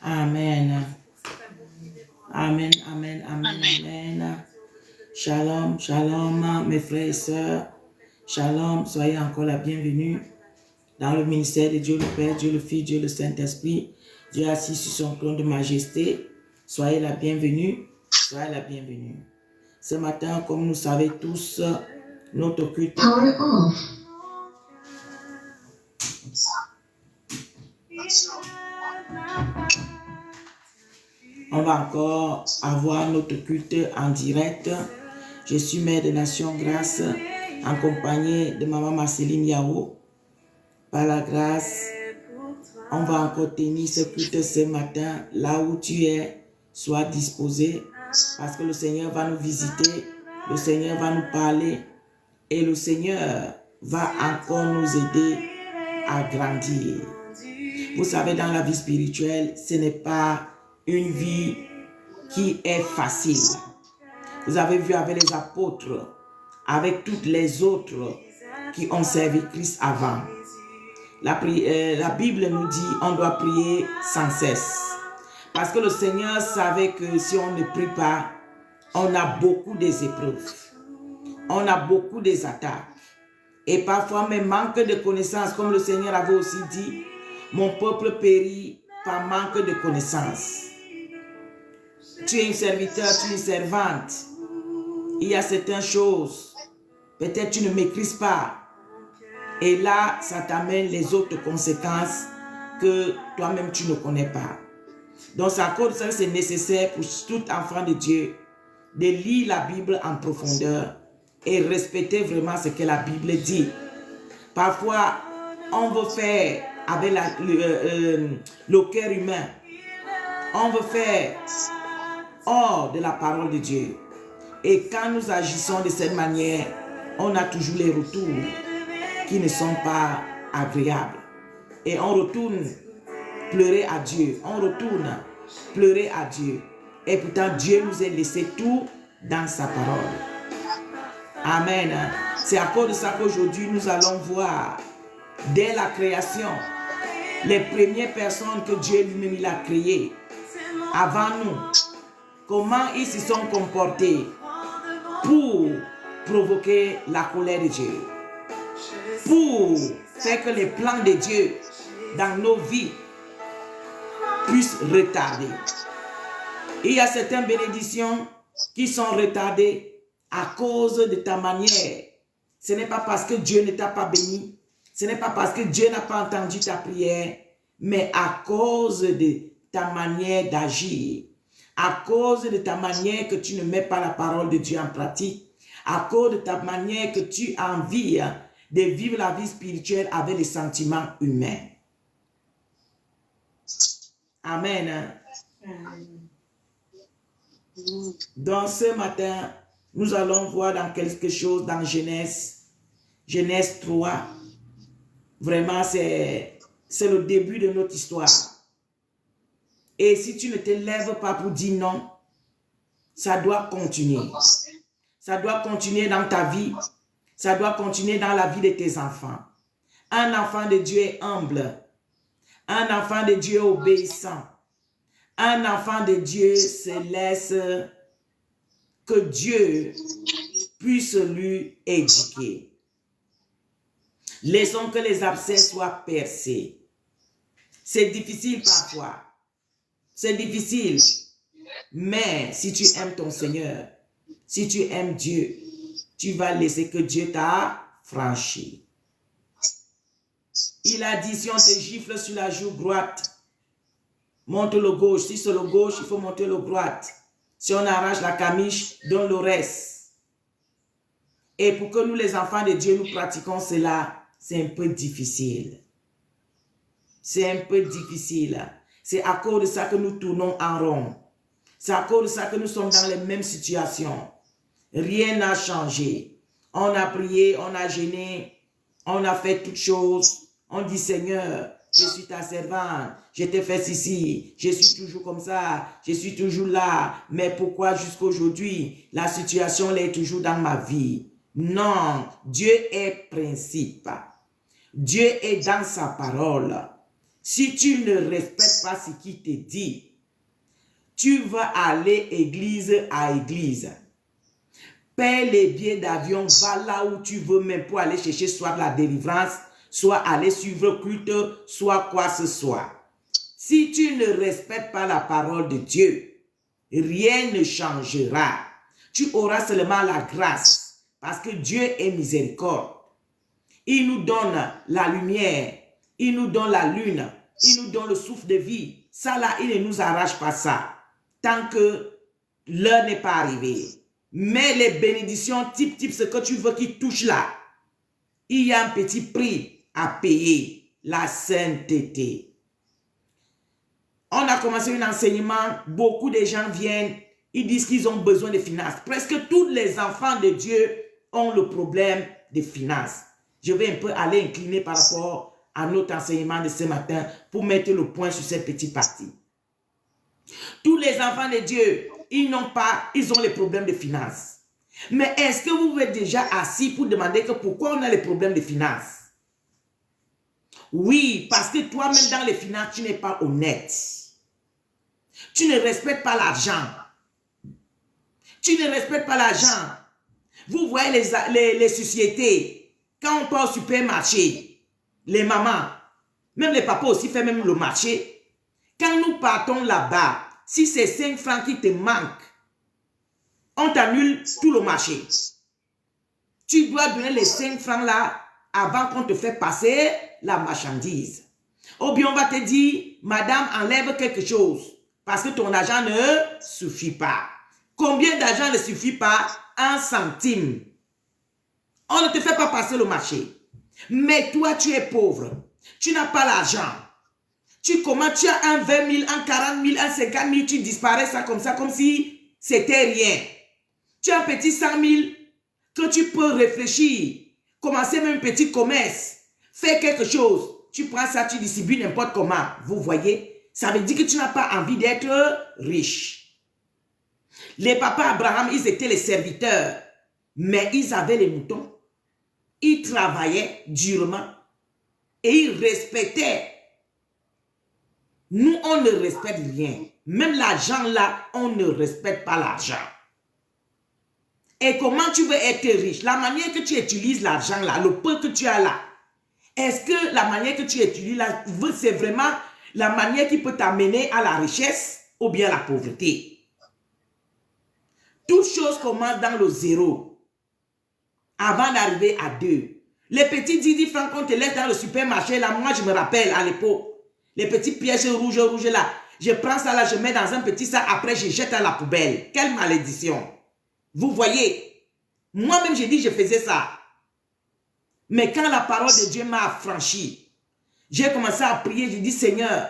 Amen. Amen, amen, amen, amen. Shalom, shalom, mes frères et sœurs. Shalom, soyez encore la bienvenue dans le ministère de Dieu le Père, Dieu le Fils, Dieu le Saint-Esprit. Dieu assis sur son trône de majesté. Soyez la bienvenue, soyez la bienvenue. Ce matin, comme nous savez tous, notre culte... On va encore avoir notre culte en direct. Je suis mère de Nation Grâce, accompagnée de maman Marceline Yao. Par la grâce, on va encore tenir ce culte ce matin. Là où tu es, sois disposé, parce que le Seigneur va nous visiter, le Seigneur va nous parler, et le Seigneur va encore nous aider à grandir. Vous savez, dans la vie spirituelle, ce n'est pas une vie qui est facile. Vous avez vu avec les apôtres, avec toutes les autres qui ont servi Christ avant. La Bible nous dit on doit prier sans cesse. Parce que le Seigneur savait que si on ne prie pas, on a beaucoup des épreuves. On a beaucoup des attaques. Et parfois même manque de connaissances, comme le Seigneur avait aussi dit, mon peuple périt par manque de connaissances. Tu es un serviteur, tu es une servante. Il y a certaines choses, peut-être tu ne maîtrises pas. Et là, ça t'amène les autres conséquences que toi-même tu ne connais pas. Donc, c'est à cause de ça que c'est nécessaire pour tout enfant de Dieu de lire la Bible en profondeur et respecter vraiment ce que la Bible dit. Parfois, on veut faire avec le cœur humain. On veut faire hors de la parole de Dieu. Et quand nous agissons de cette manière, on a toujours les retours qui ne sont pas agréables. Et on retourne pleurer à Dieu. On retourne pleurer à Dieu. Et pourtant, Dieu nous a laissé tout dans sa parole. Amen. C'est à cause de ça qu'aujourd'hui, nous allons voir, dès la création, les premières personnes que Dieu lui-même a créées, avant nous, comment ils se sont comportés pour provoquer la colère de Dieu, pour faire que les plans de Dieu dans nos vies puissent retarder. Il y a certaines bénédictions qui sont retardées à cause de ta manière. Ce n'est pas parce que Dieu ne t'a pas béni, ce n'est pas parce que Dieu n'a pas entendu ta prière, mais à cause de ta manière d'agir, à cause de ta manière que tu ne mets pas la parole de Dieu en pratique, à cause de ta manière que tu as envie de vivre la vie spirituelle avec les sentiments humains. Amen. Donc ce matin, nous allons voir dans quelque chose dans Genèse 3. Vraiment, c'est le début de notre histoire. Et si tu ne te lèves pas pour dire non, ça doit continuer. Ça doit continuer dans ta vie. Ça doit continuer dans la vie de tes enfants. Un enfant de Dieu est humble. Un enfant de Dieu est obéissant. Un enfant de Dieu se laisse que Dieu puisse lui éduquer. Laissons que les abcès soient percés. C'est difficile parfois. C'est difficile. Mais si tu aimes ton Seigneur, si tu aimes Dieu, tu vas laisser que Dieu t'a franchi. Il a dit, si on te gifle sur la joue droite, monte le gauche. Si c'est le gauche, il faut monter le droite. Si on arrache la camiche, donne le reste. Et pour que nous, les enfants de Dieu, nous pratiquons cela, c'est un peu difficile. C'est un peu difficile. C'est à cause de ça que nous tournons en rond. C'est à cause de ça que nous sommes dans les mêmes situations. Rien n'a changé. On a prié, on a jeûné, on a fait toutes choses. On dit, Seigneur, je suis ta servante, je t'ai fait ceci, je suis toujours comme ça, je suis toujours là. Mais pourquoi jusqu'à aujourd'hui, la situation est toujours dans ma vie? Non, Dieu est principe. Dieu est dans sa parole. Si tu ne respectes pas ce qu'il te dit, tu vas aller église à église. Paie les billets d'avion, va là où tu veux même pour aller chercher soit de la délivrance, soit aller suivre le culte, soit quoi que ce soit. Si tu ne respectes pas la parole de Dieu, rien ne changera. Tu auras seulement la grâce parce que Dieu est miséricorde. Il nous donne la lumière, il nous donne la lune, il nous donne le souffle de vie. Ça là, il ne nous arrache pas ça tant que l'heure n'est pas arrivée. Mais les bénédictions type ce que tu veux qui touche là, il y a un petit prix à payer, la sainteté. On a commencé un enseignement, beaucoup de gens viennent, ils disent qu'ils ont besoin de finances. Presque tous les enfants de Dieu ont le problème de finances. Je vais un peu aller incliner par rapport à notre enseignement de ce matin pour mettre le point sur cette petite partie. Tous les enfants de Dieu, ils ont les problèmes de finances. Mais est-ce que vous êtes déjà assis pour demander que pourquoi on a les problèmes de finances? Oui, parce que toi-même dans les finances, tu n'es pas honnête. Tu ne respectes pas l'argent. Tu ne respectes pas l'argent. Vous voyez les sociétés, quand on part au supermarché, les mamans, même les papas aussi font même le marché. Quand nous partons là-bas, si c'est 5 francs qui te manquent, on t'annule tout le marché. Tu dois donner les 5 francs là avant qu'on te fait passer la marchandise. Ou bien on va te dire, madame, enlève quelque chose parce que ton argent ne suffit pas. Combien d'argent ne suffit pas? 1 centime. On ne te fait pas passer le marché. Mais toi, tu es pauvre. Tu n'as pas l'argent. Tu as un 20 000, un 40 000, un 50 000, tu disparais ça, comme si c'était rien. Tu as un petit 100 000 que tu peux réfléchir, commencer même un petit commerce, faire quelque chose. Tu prends ça, tu distribues n'importe comment. Vous voyez, ça veut dire que tu n'as pas envie d'être riche. Les papas Abraham, ils étaient les serviteurs, mais ils avaient les moutons. Ils travaillaient durement et ils respectaient. Nous, on ne respecte rien. Même l'argent là, on ne respecte pas l'argent. Et comment tu veux être riche? La manière que tu utilises l'argent là, le peu que tu as là, est-ce que la manière que tu utilises là, c'est vraiment la manière qui peut t'amener à la richesse ou bien à la pauvreté? Toute chose commence dans le zéro avant d'arriver à 2. Les petits 10 francs qu'on te laisse dans le supermarché là, moi je me rappelle à l'époque, les petits pièges rouges là, je prends ça là, je mets dans un petit sac, après je jette à la poubelle. Quelle malédiction! Vous voyez, moi-même j'ai dit je faisais ça. Mais quand la parole de Dieu m'a affranchi, j'ai commencé à prier, j'ai dit Seigneur,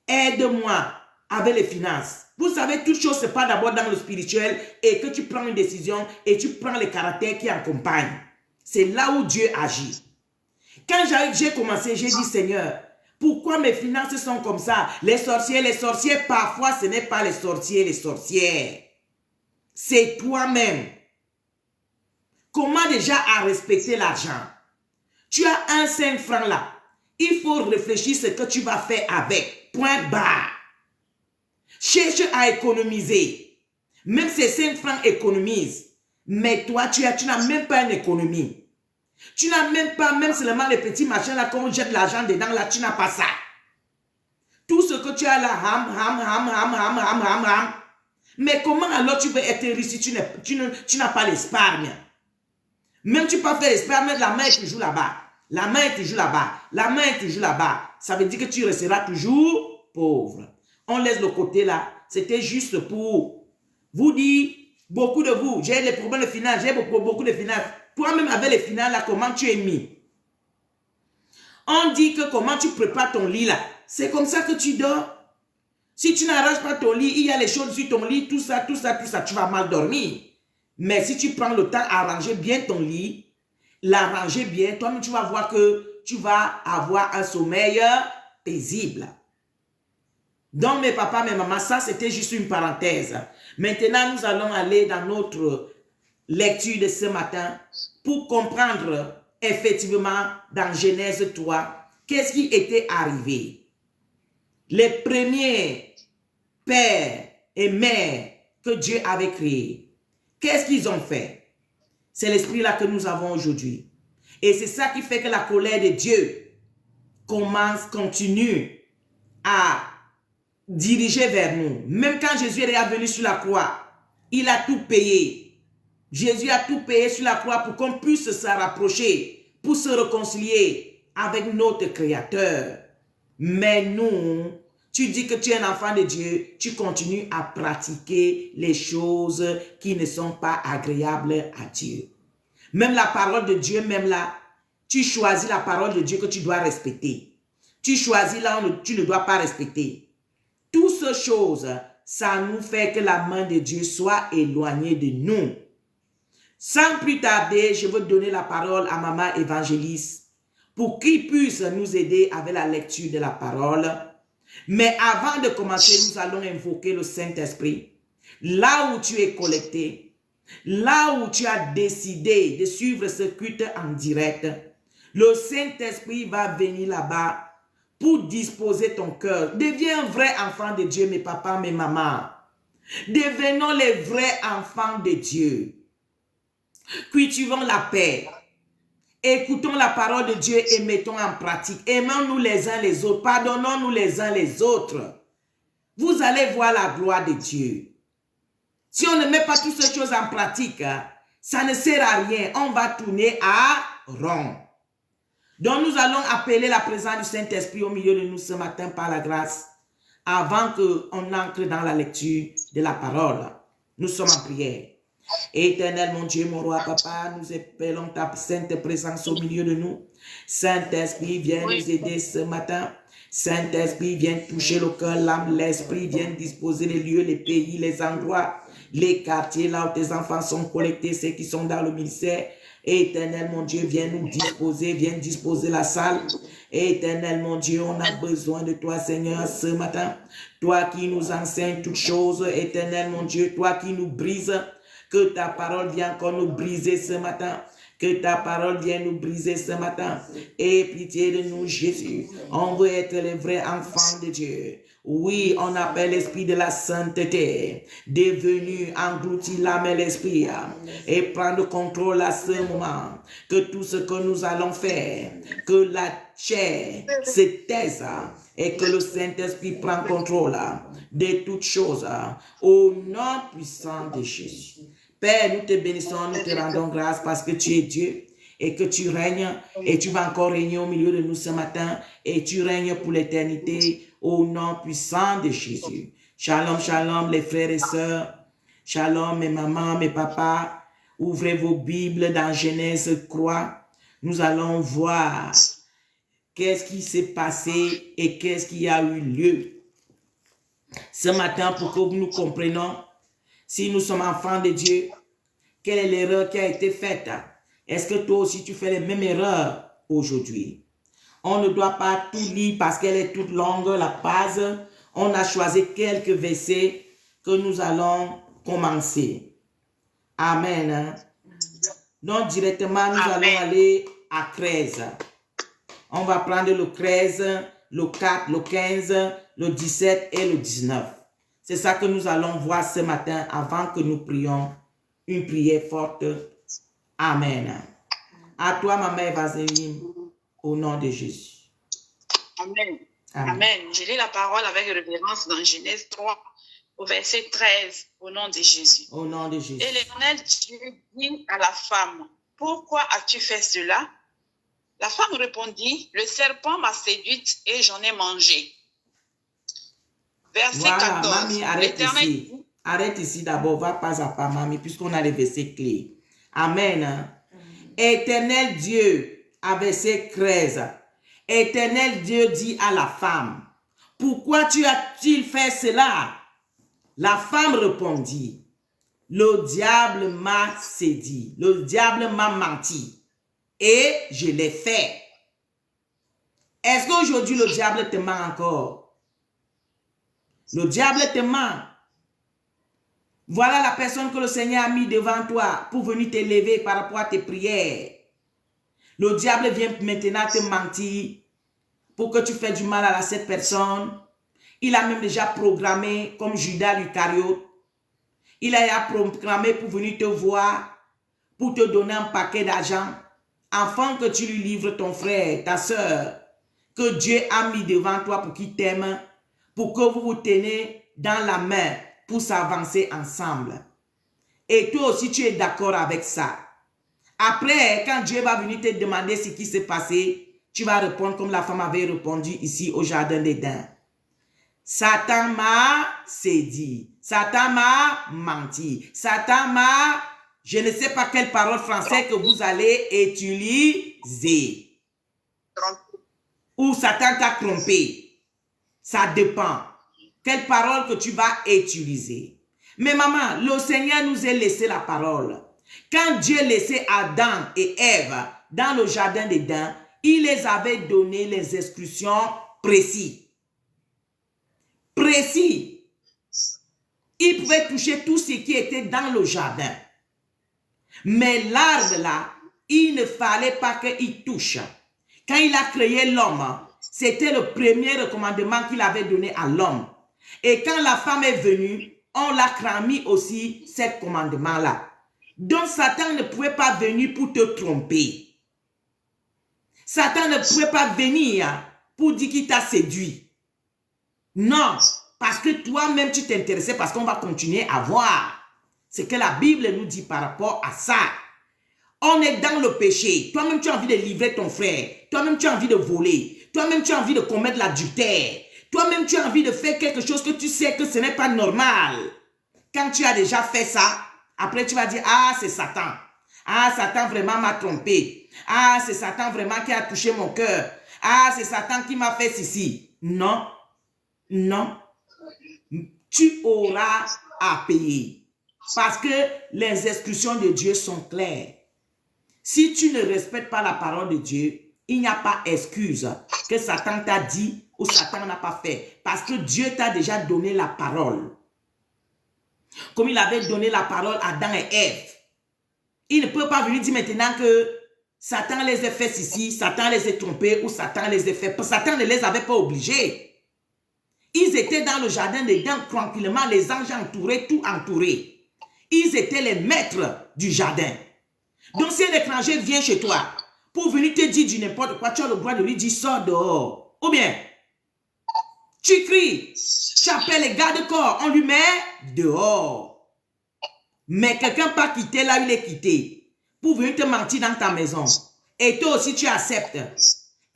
aide-moi avec les finances. Vous savez, toute chose se passe d'abord dans le spirituel et que tu prends une décision et tu prends les caractères qui accompagnent. C'est là où Dieu agit. Quand j'ai commencé, j'ai dit Seigneur, pourquoi mes finances sont comme ça? Les sorciers, parfois ce n'est pas les sorciers, les sorcières. C'est toi-même. Comment déjà à respecter l'argent? Tu as un 5 francs là. Il faut réfléchir ce que tu vas faire avec. Point barre. Cherche à économiser. Même ces 5 francs économisent. Mais toi, tu n'as même pas une économie. Tu n'as même pas, même seulement les petits machins là, quand on jette l'argent dedans là, tu n'as pas ça. Tout ce que tu as là, ham. Mais comment alors tu veux être riche si tu n'as pas l'épargne? Même tu peux faire l'épargne, la main est toujours là-bas. La main est toujours là-bas. La main est toujours là-bas. Ça veut dire que tu resteras toujours pauvre. On laisse le côté là. C'était juste pour vous dire, beaucoup de vous, j'ai les problèmes de finances, j'ai beaucoup de finances. Toi-même avec les finances là, comment tu es mis? On dit que comment tu prépares ton lit là. C'est comme ça que tu dors. Si tu n'arranges pas ton lit, il y a les choses sur ton lit, tout ça, tu vas mal dormir. Mais si tu prends le temps à arranger bien ton lit, l'arranger bien, toi-même tu vas voir que tu vas avoir un sommeil paisible. Donc mes papas, mes mamans, ça c'était juste une parenthèse. Maintenant nous allons aller dans notre lecture de ce matin pour comprendre effectivement dans Genèse 3, qu'est-ce qui était arrivé. les premiers pères et mères que Dieu avait créés, qu'est-ce qu'ils ont fait? C'est l'esprit-là que nous avons aujourd'hui. Et c'est ça qui fait que la colère de Dieu continue à diriger vers nous. Même quand Jésus est venu sur la croix, il a tout payé. Jésus a tout payé sur la croix pour qu'on puisse se rapprocher, pour se réconcilier avec notre Créateur. Mais nous, tu dis que tu es un enfant de Dieu, tu continues à pratiquer les choses qui ne sont pas agréables à Dieu. Même la parole de Dieu, même là, tu choisis la parole de Dieu que tu dois respecter. Tu choisis là où tu ne dois pas respecter. Toutes ces choses, ça nous fait que la main de Dieu soit éloignée de nous. Sans plus tarder, je veux donner la parole à Maman Évangéliste pour qu'il puisse nous aider avec la lecture de la parole. Mais avant de commencer, nous allons invoquer le Saint-Esprit. Là où tu es collecté, là où tu as décidé de suivre ce culte en direct, le Saint-Esprit va venir là-bas pour disposer ton cœur. Deviens un vrai enfant de Dieu, mes papas, mes mamans. Devenons les vrais enfants de Dieu. Cultivons la paix. Écoutons la parole de Dieu et mettons en pratique. Aimons-nous les uns les autres. Pardonnons-nous les uns les autres. Vous allez voir la gloire de Dieu. Si on ne met pas toutes ces choses en pratique, ça ne sert à rien. On va tourner à rond. Donc nous allons appeler la présence du Saint-Esprit au milieu de nous ce matin par la grâce, avant qu'on entre dans la lecture de la parole. Nous sommes en prière. Éternel mon Dieu, mon roi, papa, nous appelons ta sainte présence au milieu de nous. Saint-Esprit, viens nous aider ce matin. Saint-Esprit, viens toucher le cœur, l'âme, l'esprit, viens disposer les lieux, les pays, les endroits, les quartiers là où tes enfants sont collectés, ceux qui sont dans le ministère. Éternel mon Dieu, viens nous disposer, viens disposer la salle. Éternel mon Dieu, on a besoin de toi, Seigneur, ce matin. Toi qui nous enseignes toutes choses, éternel mon Dieu, toi qui nous brises. Que ta parole vienne encore nous briser ce matin. Que ta parole vienne nous briser ce matin. Aie pitié de nous, Jésus. On veut être les vrais enfants de Dieu. Oui, on appelle l'esprit de la sainteté, devenu engloutir l'âme et l'esprit, et prendre contrôle à ce moment. Que tout ce que nous allons faire, que la chair se taise, et que le Saint-Esprit prenne contrôle de toutes choses, au nom puissant de Jésus. Père, nous te bénissons, nous te rendons grâce parce que tu es Dieu et que tu règnes et tu vas encore régner au milieu de nous ce matin et tu règnes pour l'éternité au nom puissant de Jésus. Shalom, shalom les frères et sœurs. Shalom mes mamans, mes papas. Ouvrez vos Bibles dans Genèse 3. Nous allons voir qu'est-ce qui s'est passé et qu'est-ce qui a eu lieu ce matin pour que nous comprenions. Si nous sommes enfants de Dieu, quelle est l'erreur qui a été faite? Est-ce que toi aussi tu fais les mêmes erreurs aujourd'hui? On ne doit pas tout lire parce qu'elle est toute longue, la base. On a choisi quelques versets que nous allons commencer. Amen. Donc directement, nous allons aller à 13. On va prendre le 13, le 4, le 15, le 17 et le 19. C'est ça que nous allons voir ce matin avant que nous prions une prière forte. Amen. À toi, ma mère Vaseline, au nom de Jésus. Amen. Amen. Je lis la parole avec révérence dans Genèse 3, au verset 13, au nom de Jésus. Au nom de Jésus. Et l'Éternel Dieu dit à la femme, « Pourquoi as-tu fait cela ?» La femme répondit, « Le serpent m'a séduite et j'en ai mangé. » Verset voilà, 14. Mamie, arrête ici. Arrête ici d'abord, va pas à pas, Mamie, puisqu'on a les versets clés. Amen. Éternel Dieu, à verset 13. Éternel Dieu dit à la femme, « Pourquoi tu as-tu fait cela ?» La femme répondit, « Le diable m'a séduit, le diable m'a menti et je l'ai fait. » Est-ce qu'aujourd'hui le diable te ment encore? Le diable te ment. Voilà la personne que le Seigneur a mis devant toi pour venir t'élever par rapport à tes prières. Le diable vient maintenant te mentir pour que tu fasses du mal à cette personne. Il a même déjà programmé, comme Judas l'Iscariote, il a programmé pour venir te voir, pour te donner un paquet d'argent, afin que tu lui livres ton frère, ta soeur, que Dieu a mis devant toi pour qu'il t'aime, pour que vous vous tenez dans la main pour s'avancer ensemble. Et toi aussi, tu es d'accord avec ça. Après, quand Dieu va venir te demander ce qui s'est passé, tu vas répondre comme la femme avait répondu ici au jardin d'Éden. Satan m'a séduit. Satan m'a menti. Satan m'a... Je ne sais pas quelle parole française que vous allez utiliser. Ou Satan t'a trompé. Ça dépend. Quelle parole que tu vas utiliser. Mais maman, le Seigneur nous a laissé la parole. Quand Dieu laissait Adam et Ève dans le jardin d'Éden, il les avait donné les instructions précises. Précis. Il pouvait toucher tout ce qui était dans le jardin. Mais l'arbre là, il ne fallait pas qu'il touche. Quand il a créé l'homme, c'était le premier recommandement qu'il avait donné à l'homme. Et quand la femme est venue, on l'a cramé aussi, ce commandement-là. Donc Satan ne pouvait pas venir pour te tromper. Satan ne pouvait pas venir pour dire qu'il t'a séduit. Non, parce que toi-même tu t'intéressais, parce qu'on va continuer à voir ce que la Bible nous dit par rapport à ça. On est dans le péché. Toi-même tu as envie de livrer ton frère. Toi-même tu as envie de voler. Toi-même tu as envie de commettre l'adultère. Toi-même tu as envie de faire quelque chose que tu sais que ce n'est pas normal. Quand tu as déjà fait ça, après tu vas dire, ah c'est Satan. Ah Satan vraiment m'a trompé. Ah c'est Satan vraiment qui a touché mon cœur. Ah c'est Satan qui m'a fait ceci. Non. Non, tu auras à payer parce que les instructions de Dieu sont claires. Si tu ne respectes pas la parole de Dieu, il n'y a pas excuse que Satan t'a dit ou Satan n'a pas fait parce que Dieu t'a déjà donné la parole. Comme il avait donné la parole à Adam et Ève. Il ne peut pas venir dire maintenant que Satan les a fait ceci, Satan les a trompés ou Satan les a fait. Satan ne les avait pas obligés. Ils étaient dans le jardin d'Éden tranquillement, les anges entourés, tout entouré. Ils étaient les maîtres du jardin. Donc si un étranger vient chez toi pour venir te dire du n'importe quoi, tu as le droit de lui dire sors dehors. Ou bien, tu cries, tu appelles les gardes-corps, on lui met dehors. Mais quelqu'un pas quitté là, il est quitté pour venir te mentir dans ta maison. Et toi aussi tu acceptes.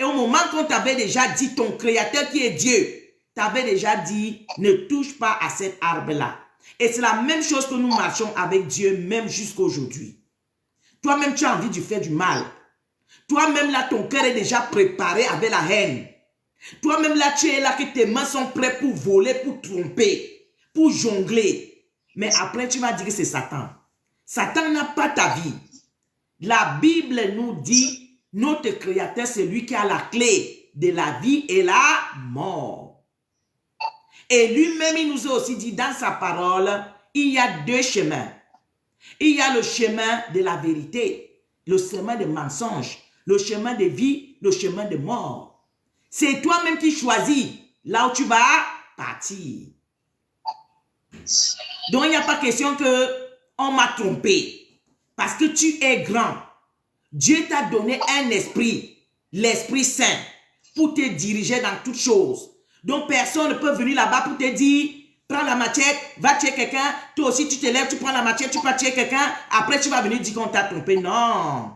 Et au moment qu'on t'avait déjà dit ton créateur qui est Dieu, t'avais déjà dit, ne touche pas à cet arbre-là. Et c'est la même chose que nous marchons avec Dieu, même jusqu'aujourd'hui. Toi-même, tu as envie de faire du mal. Toi-même, là, ton cœur est déjà préparé avec la haine. Toi-même, là, tu es là, que tes mains sont prêtes pour voler, pour tromper, pour jongler. Mais après, tu vas dire que c'est Satan. Satan n'a pas ta vie. La Bible nous dit, notre Créateur, c'est lui qui a la clé de la vie et la mort. Et lui-même, il nous a aussi dit dans sa parole, il y a deux chemins. Il y a le chemin de la vérité, le chemin des mensonges, le chemin de vie, le chemin de mort. C'est toi-même qui choisis là où tu vas partir. Donc, il n'y a pas question que on m'a trompé. Parce que tu es grand. Dieu t'a donné un esprit, l'Esprit Saint, pour te diriger dans toutes choses. Donc, personne ne peut venir là-bas pour te dire, prends la machette, va tuer quelqu'un. Toi aussi, tu te lèves, tu prends la machette, tu vas tuer quelqu'un. Après, tu vas venir dire qu'on t'a trompé. Non.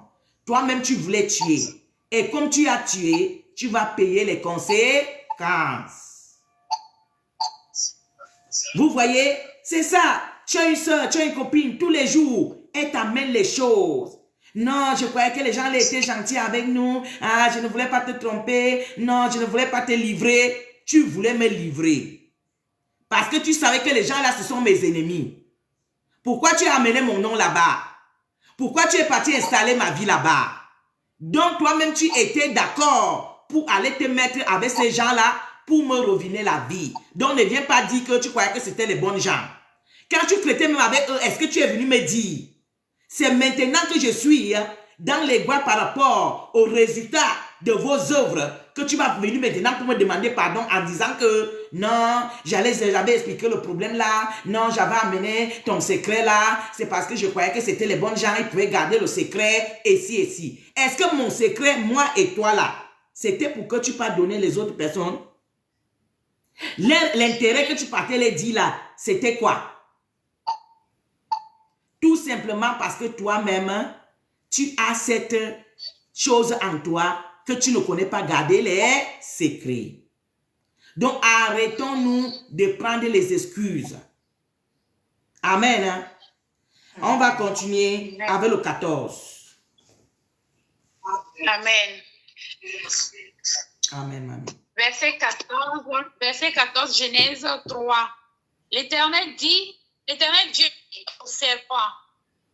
Toi-même, tu voulais tuer. Et comme tu as tué, tu vas payer les conséquences. Vous voyez, c'est ça. Tu as une soeur, tu as une copine, tous les jours, elle t'amène les choses. Non, je croyais que les gens étaient gentils avec nous. Ah, je ne voulais pas te tromper. Non, je ne voulais pas te livrer. Tu voulais me livrer. Parce que tu savais que les gens là, ce sont mes ennemis. Pourquoi tu as amené mon nom là-bas? Pourquoi tu es parti installer ma vie là-bas? Donc toi-même, tu étais d'accord pour aller te mettre avec ces gens-là pour me ruiner la vie. Donc ne viens pas dire que tu croyais que c'était les bons gens. Quand tu traitais même avec eux, est-ce que tu es venu me dire? C'est maintenant que je suis dans les gloires par rapport aux résultats de vos œuvres que tu vas venir maintenant pour me demander pardon en disant que non, j'avais expliqué le problème là, non, j'avais amené ton secret là, c'est parce que je croyais que c'était les bons gens, ils pouvaient garder le secret, et si. Est-ce que mon secret, moi et toi là, c'était pour que tu pas donner les autres personnes? L'intérêt que tu partais les dire là, c'était quoi? Tout simplement parce que toi-même, tu as cette chose en toi que tu ne connais pas garder les secrets. Donc, arrêtons-nous de prendre les excuses. Amen. Hein? On va continuer avec le 14. Amen. Amen, maman. Verset 14, Genèse 3. L'Éternel Dieu dit au serpent,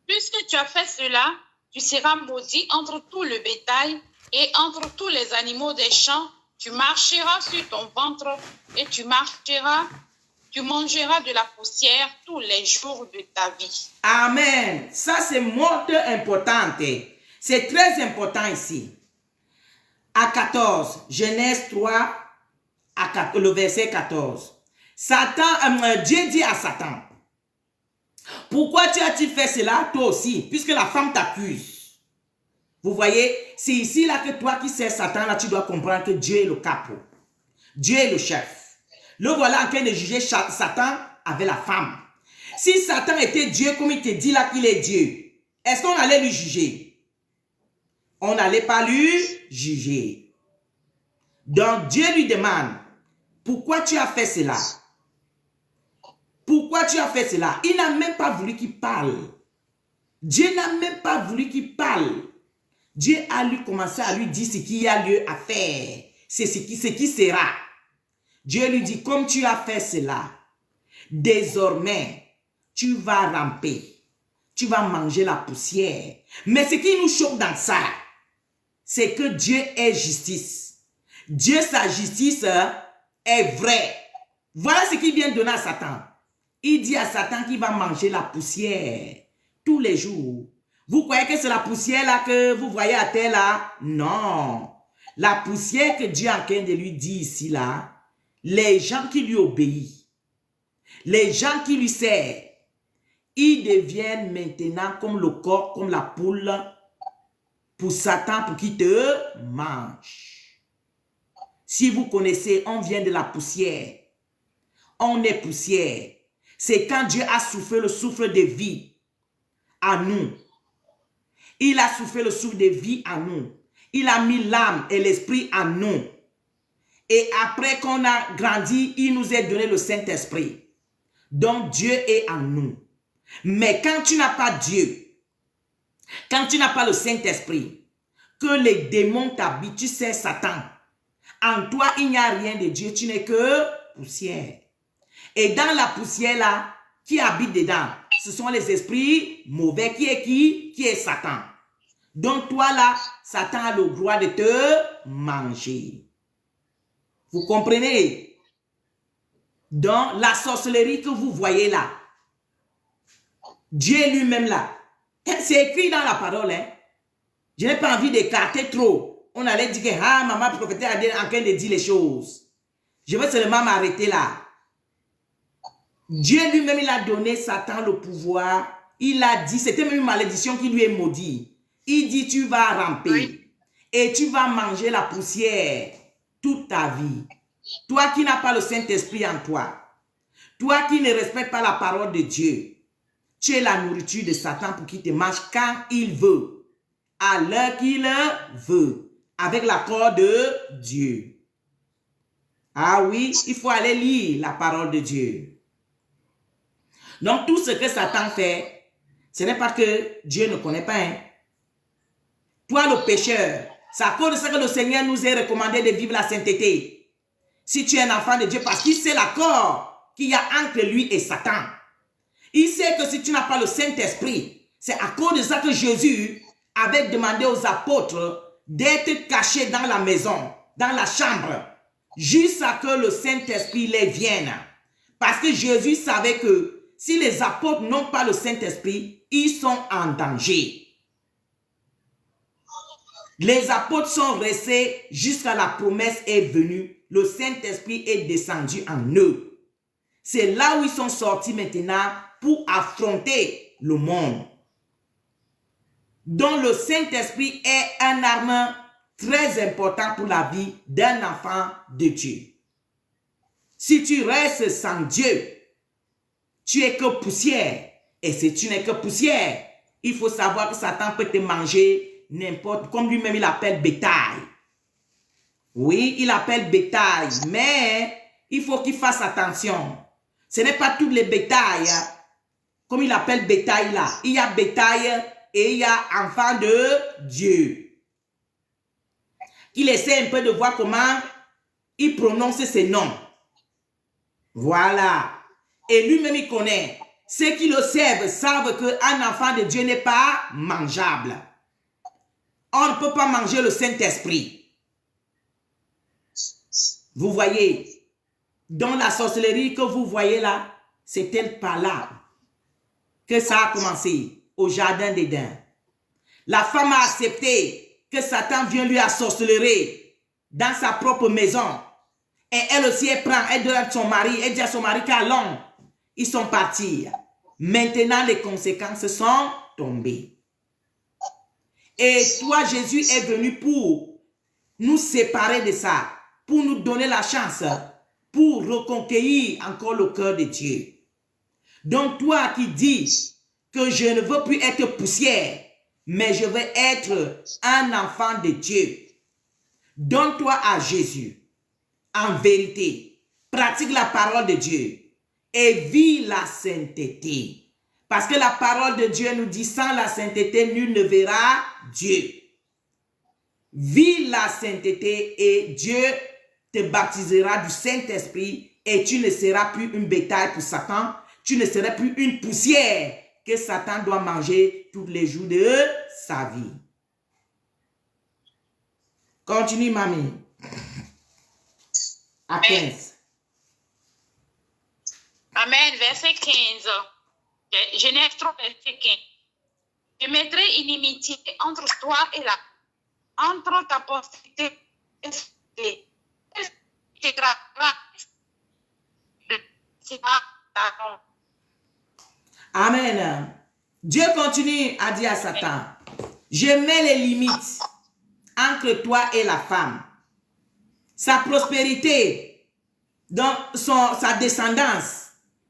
puisque tu as fait cela, tu seras maudit entre tout le bétail et entre tous les animaux des champs. Tu marcheras sur ton ventre et tu mangeras de la poussière tous les jours de ta vie. Amen. Ça, c'est mot important. C'est très important ici. À 14, Genèse 3, le verset 14. Dieu dit à Satan, pourquoi tu as-tu fait cela toi aussi, puisque la femme t'accuse? Vous voyez, c'est ici là que toi qui sais Satan, là tu dois comprendre que Dieu est le capot. Dieu est le chef. Le voilà en train de juger Satan avec la femme. Si Satan était Dieu, comme il te dit là qu'il est Dieu, est-ce qu'on allait lui juger? On n'allait pas lui juger. Donc Dieu lui demande, pourquoi tu as fait cela? Pourquoi tu as fait cela? Il n'a même pas voulu qu'il parle. Dieu n'a même pas voulu qu'il parle. Dieu a lui commencé à lui dire ce qu'il y a lieu à faire. C'est ce qui sera. Dieu lui dit, comme tu as fait cela, désormais, tu vas ramper. Tu vas manger la poussière. Mais ce qui nous choque dans ça, c'est que Dieu est justice. Dieu, sa justice est vraie. Voilà ce qu'il vient de donner à Satan. Il dit à Satan qu'il va manger la poussière tous les jours. Vous croyez que c'est la poussière là que vous voyez à terre là? Non. La poussière que Dieu est en train de lui dire ici là, les gens qui lui obéissent, les gens qui lui servent, ils deviennent maintenant comme le corps, comme la poule pour Satan, pour qu'il te mange. Si vous connaissez, on vient de la poussière. On est poussière. C'est quand Dieu a soufflé le souffle de vie à nous. Il a soufflé le souffle de vie à nous. Il a mis l'âme et l'esprit en nous. Et après qu'on a grandi, il nous a donné le Saint-Esprit. Donc Dieu est en nous. Mais quand tu n'as pas Dieu, quand tu n'as pas le Saint-Esprit, que les démons t'habitent, tu sais Satan, en toi il n'y a rien de Dieu, tu n'es que poussière. Et dans la poussière là, qui habite dedans, ce sont les esprits mauvais. Qui est qui? Qui est Satan. Donc toi là, Satan a le droit de te manger. Vous comprenez? Donc la sorcellerie que vous voyez là, Dieu lui-même là, c'est écrit dans la parole. Hein? Je n'ai pas envie d'écarter trop. On allait dire que ah, maman prophétesse est en train de dire les choses. Je vais seulement m'arrêter là. Dieu lui-même, il a donné Satan le pouvoir. Il a dit, c'était même une malédiction qui lui est maudite. Il dit, tu vas ramper et tu vas manger la poussière toute ta vie. Toi qui n'as pas le Saint-Esprit en toi, toi qui ne respectes pas la parole de Dieu, tu es la nourriture de Satan pour qu'il te mange quand il veut, à l'heure qu'il veut, avec l'accord de Dieu. Ah oui, il faut aller lire la parole de Dieu. Donc tout ce que Satan fait, ce n'est pas que Dieu ne connaît pas. Hein. Toi le pécheur, c'est à cause de ça que le Seigneur nous a recommandé de vivre la sainteté. Si tu es un enfant de Dieu, parce qu'il sait l'accord qu'il y a entre lui et Satan. Il sait que si tu n'as pas le Saint-Esprit, c'est à cause de ça que Jésus avait demandé aux apôtres d'être cachés dans la maison, dans la chambre, jusqu'à ce que le Saint-Esprit les vienne. Parce que Jésus savait que si les apôtres n'ont pas le Saint-Esprit, ils sont en danger. Les apôtres sont restés jusqu'à la promesse est venue le Saint-Esprit est descendu en eux. C'est là où ils sont sortis maintenant pour affronter le monde. Donc le Saint-Esprit est un arme très important pour la vie d'un enfant de Dieu. Si tu restes sans Dieu, tu es que poussière. Et si tu n'es que poussière, il faut savoir que Satan peut te manger n'importe, comme lui-même il appelle bétail. Oui, il appelle bétail, mais il faut qu'il fasse attention. Ce n'est pas tous les bétails, comme il appelle bétail là. Il y a bétail et il y a enfant de Dieu. Il essaie un peu de voir comment il prononce ses noms. Voilà. Et lui-même il connaît. Ceux qui le savent qu'un enfant de Dieu n'est pas mangeable. On ne peut pas manger le Saint-Esprit. Vous voyez, dans la sorcellerie que vous voyez là, c'était par là que ça a commencé, au jardin d'Éden. La femme a accepté que Satan vienne lui à sorcellerie dans sa propre maison. Et elle aussi, elle prend, elle donne son mari, elle dit à son mari qu'allons, ils sont partis. Maintenant, les conséquences sont tombées. Et toi, Jésus est venu pour nous séparer de ça, pour nous donner la chance, pour reconquérir encore le cœur de Dieu. Donc toi qui dis que je ne veux plus être poussière, mais je veux être un enfant de Dieu, donne-toi à Jésus. En vérité, pratique la parole de Dieu et vis la sainteté. Parce que la parole de Dieu nous dit, sans la sainteté, nul ne verra Dieu. Vis la sainteté et Dieu te baptisera du Saint-Esprit et tu ne seras plus une bétail pour Satan. Tu ne seras plus une poussière que Satan doit manger tous les jours de sa vie. Continue, mamie. À 15. Amen. Verset 15. Genèse 3, verset 15. Je mettrai inimitié entre toi et entre ta postérité et Amen. Dieu continue à dire à Satan, je mets les limites entre toi et la femme. Sa prospérité, dans sa descendance,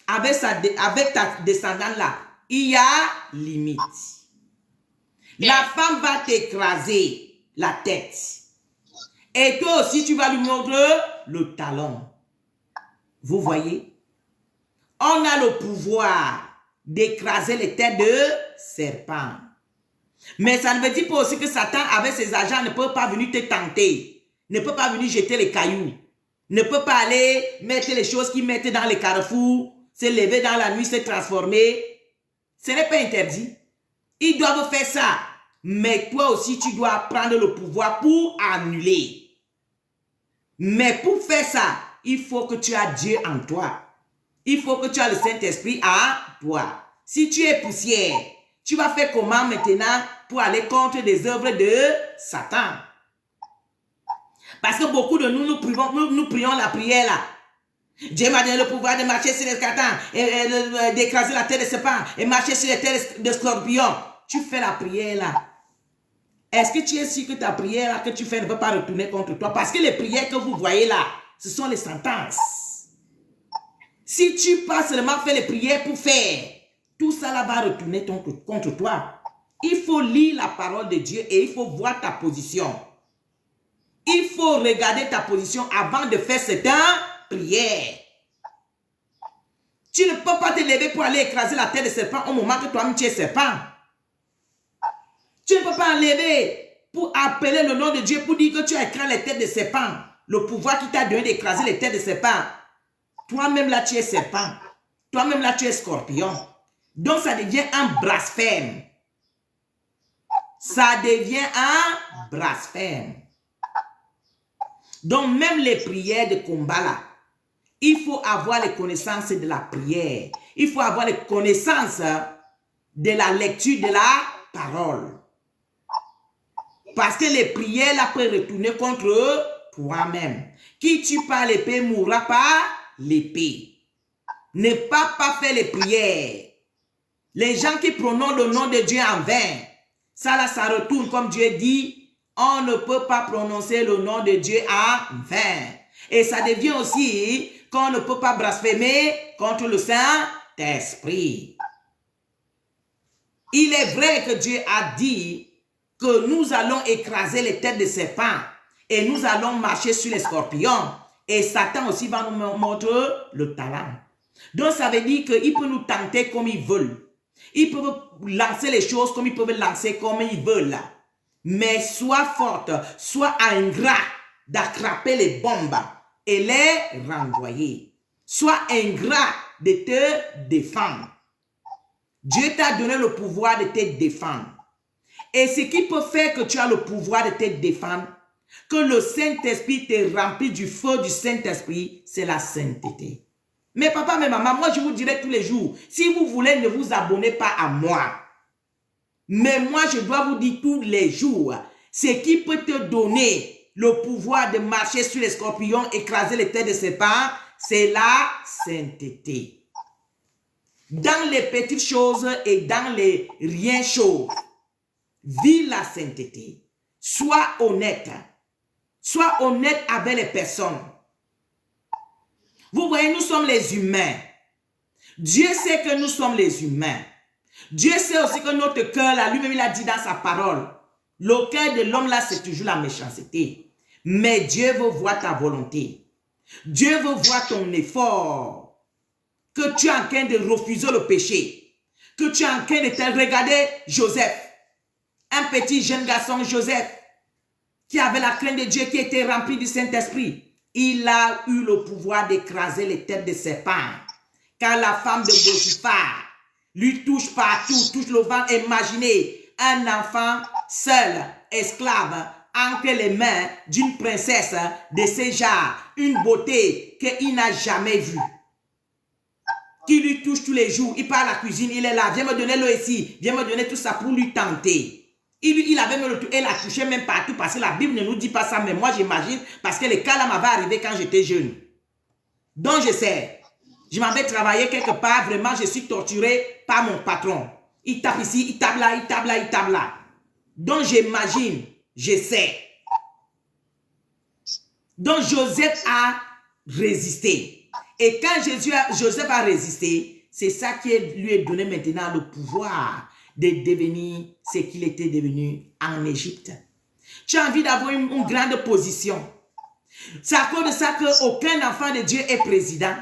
avec ta descendance là, il y a limite. La femme va t'écraser la tête. Et toi aussi, tu vas lui montrer le talon. Vous voyez? On a le pouvoir d'écraser les têtes de serpents. Mais ça ne veut dire pas aussi que Satan, avec ses agents, ne peut pas venir te tenter. Ne peut pas venir jeter les cailloux. Ne peut pas aller mettre les choses qu'ils mettent dans les carrefours, se lever dans la nuit, se transformer. Ce n'est pas interdit. Ils doivent faire ça. Mais toi aussi, tu dois prendre le pouvoir pour annuler. Mais pour faire ça, il faut que tu aies Dieu en toi. Il faut que tu aies le Saint-Esprit en toi. Si tu es poussière, tu vas faire comment maintenant pour aller contre les œuvres de Satan? Parce que beaucoup de nous, nous prions la prière là. Dieu m'a donné le pouvoir de marcher sur les scorpions, et d'écraser la tête de serpent, et marcher sur les têtes de scorpions. Tu fais la prière là. Est-ce que tu es sûr que ta prière là, que tu fais ne va pas retourner contre toi? Parce que les prières que vous voyez là, ce sont les sentences. Si tu pas seulement faire les prières pour faire, tout ça là va retourner contre toi. Il faut lire la parole de Dieu et il faut voir ta position. Il faut regarder ta position avant de faire cette prière. Tu ne peux pas te lever pour aller écraser la tête de serpent au moment que toi-même tu es serpent. Tu ne peux pas lever pour appeler le nom de Dieu pour dire que tu as écrasé les têtes de serpent. Le pouvoir qui t'a donné d'écraser les têtes de serpent. Toi-même là tu es serpent. Toi-même là tu es scorpion. Donc ça devient un blasphème. Ça devient un blasphème. Donc même les prières de combat là, il faut avoir les connaissances de la prière. Il faut avoir les connaissances de la lecture de la parole. Parce que les prières là peuvent retourner contre toi-même. Qui tue par l'épée mourra par l'épée. Ne pas faire les prières. Les gens qui prononcent le nom de Dieu en vain, ça là, ça retourne comme Dieu dit, on ne peut pas prononcer le nom de Dieu en vain. Et ça devient aussi qu'on ne peut pas blasphémer contre le Saint-Esprit. Il est vrai que Dieu a dit que nous allons écraser les têtes de serpents et nous allons marcher sur les scorpions. Et Satan aussi va nous montrer le talent. Donc ça veut dire qu'il peut nous tenter comme il veut. Ils peuvent lancer les choses comme ils peuvent lancer comme ils veulent. Mais sois forte, sois ingrat d'attraper les bombes et les renvoyer. Sois ingrat de te défendre. Dieu t'a donné le pouvoir de te défendre. Et ce qui peut faire que tu as le pouvoir de te défendre, que le Saint-Esprit te remplit du feu du Saint-Esprit, c'est la sainteté. Mais papa, mais maman, moi je vous dirai tous les jours, si vous voulez, ne vous abonnez pas à moi. Mais moi, je dois vous dire tous les jours, ce qui peut te donner le pouvoir de marcher sur les scorpions, écraser les têtes de serpents, c'est la sainteté. Dans les petites choses et dans les rien choses, vis la sainteté. Sois honnête. Sois honnête avec les personnes. Vous voyez, nous sommes les humains. Dieu sait que nous sommes les humains. Dieu sait aussi que notre cœur, là, lui-même, il a dit dans sa parole, le cœur de l'homme, là, c'est toujours la méchanceté. Mais Dieu veut voir ta volonté. Dieu veut voir ton effort. Que tu es en train de refuser le péché. Que tu es en train de te regarder Joseph. Un petit jeune garçon, Joseph, qui avait la crainte de Dieu, qui était rempli du Saint-Esprit. Il a eu le pouvoir d'écraser les têtes de serpents. Quand la femme de Potiphar lui touche partout, touche le ventre, imaginez un enfant seul, esclave, entre les mains d'une princesse de ce genre, une beauté qu'il n'a jamais vue. Qui lui touche tous les jours, il part à la cuisine, il est là, viens me donner l'eau ici, viens me donner tout ça pour lui tenter. Il avait même elle a touché même partout parce que la Bible ne nous dit pas ça, mais moi j'imagine parce que le cas là m'avait arrivé quand j'étais jeune. Donc je sais, je m'avais travaillé quelque part, vraiment je suis torturé par mon patron. Il tape ici, il tape là, il tape là, il tape là. Donc j'imagine, je sais. Donc Joseph a résisté. Et quand Joseph a résisté, c'est ça qui lui est donné maintenant le pouvoir de devenir ce qu'il était devenu en Égypte. Tu as envie d'avoir une grande position. C'est à cause de ça qu'aucun enfant de Dieu est président.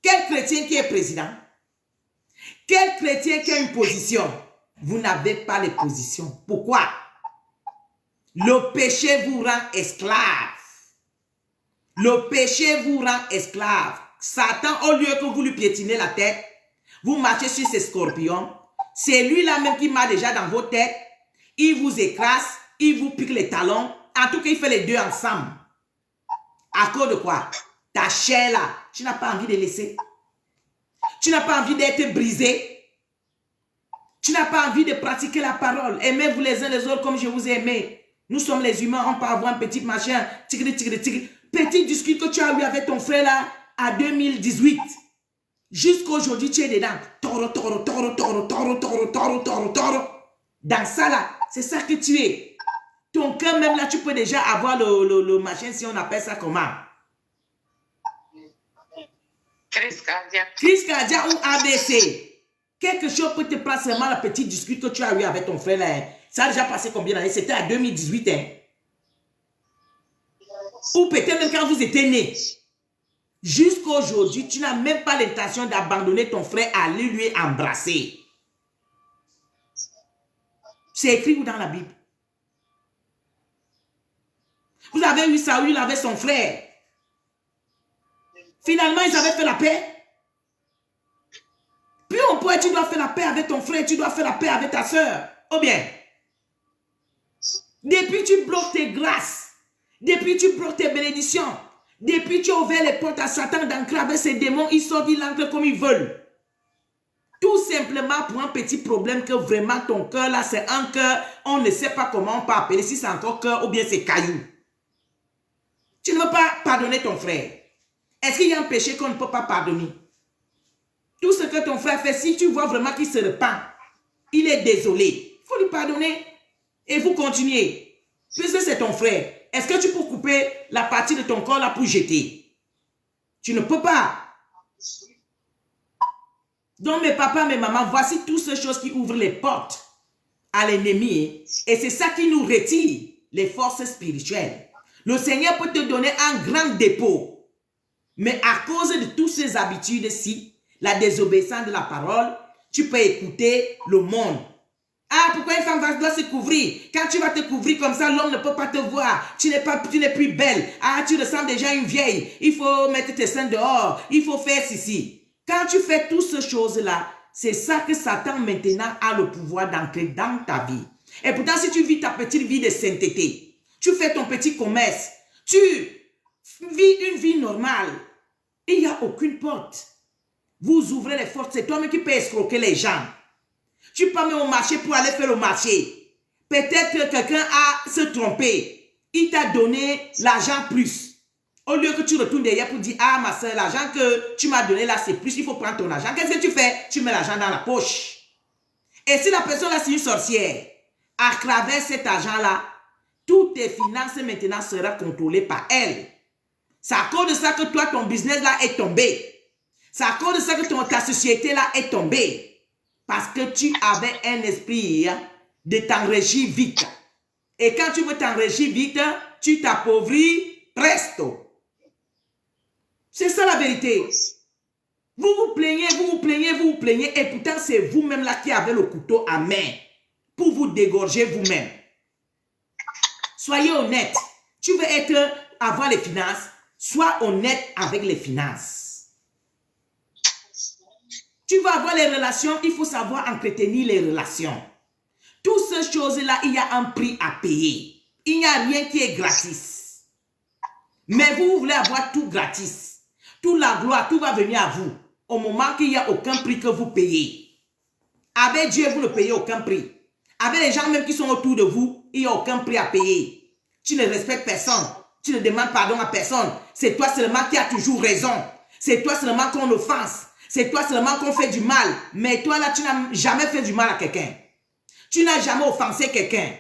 Quel chrétien qui est président? Quel chrétien qui a une position? Vous n'avez pas les positions. Pourquoi? Le péché vous rend esclave. Le péché vous rend esclave. Satan, au lieu que vous lui piétinez la tête, vous marchez sur ces scorpions. C'est lui-là même qui marche déjà dans vos têtes. Il vous écrase, il vous pique les talons. En tout cas, il fait les deux ensemble. À cause de quoi? Ta chair là, tu n'as pas envie de laisser. Tu n'as pas envie d'être brisé. Tu n'as pas envie de pratiquer la parole. Aimez-vous les uns les autres comme je vous ai aimé. Nous sommes les humains, on peut avoir un petit machin. Petit discours que tu as eu avec ton frère là, à 2018. Jusqu'aujourd'hui, tu es dedans. Toro. Dans ça là, c'est ça que tu es. Ton cœur même là, tu peux déjà avoir le machin, si on appelle ça comment? Crise cardiaque. Crise cardiaque ou ABC. Quelque chose peut te prendre seulement la petite discute que tu as eu avec ton frère là. Ça a déjà passé combien d'années? C'était en 2018. Hein? Ou peut-être même quand vous étiez nés. Jusqu'à aujourd'hui, tu n'as même pas l'intention d'abandonner ton frère, aller lui embrasser. C'est écrit où dans la Bible? Vous avez eu Saül avec son frère. Finalement, ils avaient fait la paix. Puis on pourrait, tu dois faire la paix avec ton frère, tu dois faire la paix avec ta soeur. Ou bien, depuis tu bloques tes grâces, depuis tu bloques tes bénédictions, depuis tu as ouvert les portes à Satan d'enclaver ses démons, ils sortent, ils entrent comme ils veulent. Tout simplement pour un petit problème que vraiment ton cœur là, c'est un cœur, on ne sait pas comment on peut appeler, si c'est encore cœur ou bien c'est caillou. Tu ne veux pas pardonner ton frère. Est-ce qu'il y a un péché qu'on ne peut pas pardonner? Tout ce que ton frère fait, si tu vois vraiment qu'il se repent, il est désolé, il faut lui pardonner. Et vous continuez. Puisque c'est ton frère, est-ce que tu peux couper la partie de ton corps là pour jeter? Tu ne peux pas. Donc mes papas, mes mamans, voici toutes ces choses qui ouvrent les portes à l'ennemi. Et c'est ça qui nous retire les forces spirituelles. Le Seigneur peut te donner un grand dépôt. Mais à cause de toutes ces habitudes-ci, la désobéissance de la parole, tu peux écouter le monde. Ah, pourquoi une femme doit se couvrir? Quand tu vas te couvrir comme ça, l'homme ne peut pas te voir. Tu n'es plus belle. Ah, tu ressembles déjà à une vieille. Il faut mettre tes seins dehors. Il faut faire ceci. Quand tu fais toutes ces choses-là, c'est ça que Satan maintenant a le pouvoir d'entrer dans ta vie. Et pourtant, si tu vis ta petite vie de sainteté, tu fais ton petit commerce, tu vis une vie normale, il n'y a aucune porte. Vous ouvrez les portes, c'est toi-même qui peux escroquer les gens. Tu peux aller au marché pour aller faire le marché. Peut-être que quelqu'un a se trompé. Il t'a donné l'argent plus. Au lieu que tu retournes derrière pour dire, ah ma soeur, l'argent que tu m'as donné là, c'est plus, il faut prendre ton argent. Qu'est-ce que tu fais? Tu mets l'argent dans la poche. Et si la personne là, c'est une sorcière, à travers cet argent-là, toutes tes finances maintenant seront contrôlées par elle. C'est à cause de ça que toi, ton business là est tombé. C'est à cause de ça que ta société là est tombée. Parce que tu avais un esprit de t'enrichir vite. Et quand tu veux t'enrichir vite, tu t'appauvris presto. C'est ça la vérité. Vous vous plaignez, vous vous plaignez, vous vous plaignez. Et pourtant, c'est vous-même là qui avez le couteau à main pour vous dégorger vous-même. Soyez honnête. Tu veux avoir les finances, sois honnête avec les finances. Tu veux avoir les relations, il faut savoir entretenir les relations. Toutes ces choses-là, il y a un prix à payer. Il n'y a rien qui est gratis. Mais vous voulez avoir tout gratis. Toute la gloire, tout va venir à vous. Au moment qu'il n'y a aucun prix que vous payez. Avec Dieu, vous ne payez aucun prix. Avec les gens même qui sont autour de vous, il n'y a aucun prix à payer. Tu ne respectes personne. Tu ne demandes pardon à personne. C'est toi seulement qui as toujours raison. C'est toi seulement qu'on offense. C'est toi seulement qu'on fait du mal. Mais toi là, tu n'as jamais fait du mal à quelqu'un. Tu n'as jamais offensé quelqu'un.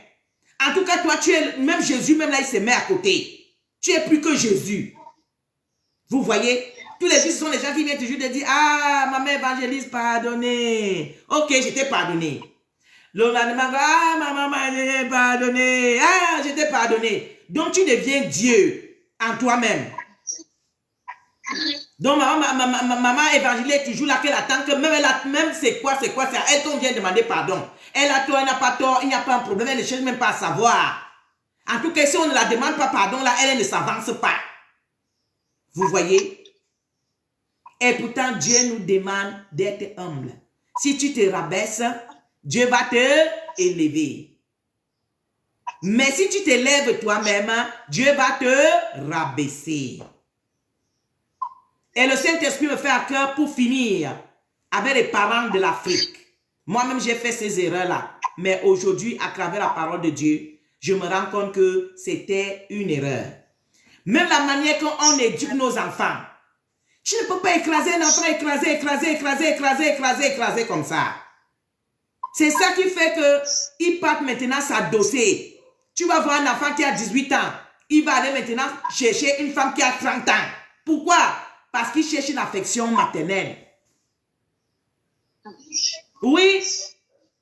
En tout cas, toi, tu es, même Jésus, même là, il se met à côté. Tu es plus que Jésus. Vous voyez? Tous les jours, ce sont les gens qui viennent toujours te dire, ah, ma mère évangéliste, pardonnez. Ok, je t'ai pardonné. Le lendemain, ah, ma maman, j'ai pardonné. Ah, je t'ai pardonné. Donc, tu deviens Dieu en toi-même. Donc, maman évangéliste est toujours là, qu'elle attend que même c'est quoi, c'est à elle qu'on vient demander pardon. Elle a tort, elle n'a pas tort, il n'y a pas un problème, elle ne cherche même pas à savoir. En tout cas, si on ne la demande pas pardon, là, elle ne s'avance pas. Vous voyez? Et pourtant, Dieu nous demande d'être humble. Si tu te rabaisses, Dieu va te élever. Mais si tu t'élèves toi-même, Dieu va te rabaisser. Et le Saint-Esprit me fait à cœur pour finir avec les parents de l'Afrique. Moi-même, j'ai fait ces erreurs-là. Mais aujourd'hui, à travers la parole de Dieu, je me rends compte que c'était une erreur. Même la manière qu'on éduque nos enfants. Tu ne peux pas écraser un enfant, écraser comme ça. C'est ça qui fait qu'ils partent maintenant s'adosser. Tu vas voir un enfant qui a 18 ans. Il va aller maintenant chercher une femme qui a 30 ans. Pourquoi? Parce qu'il cherche une affection maternelle. Oui.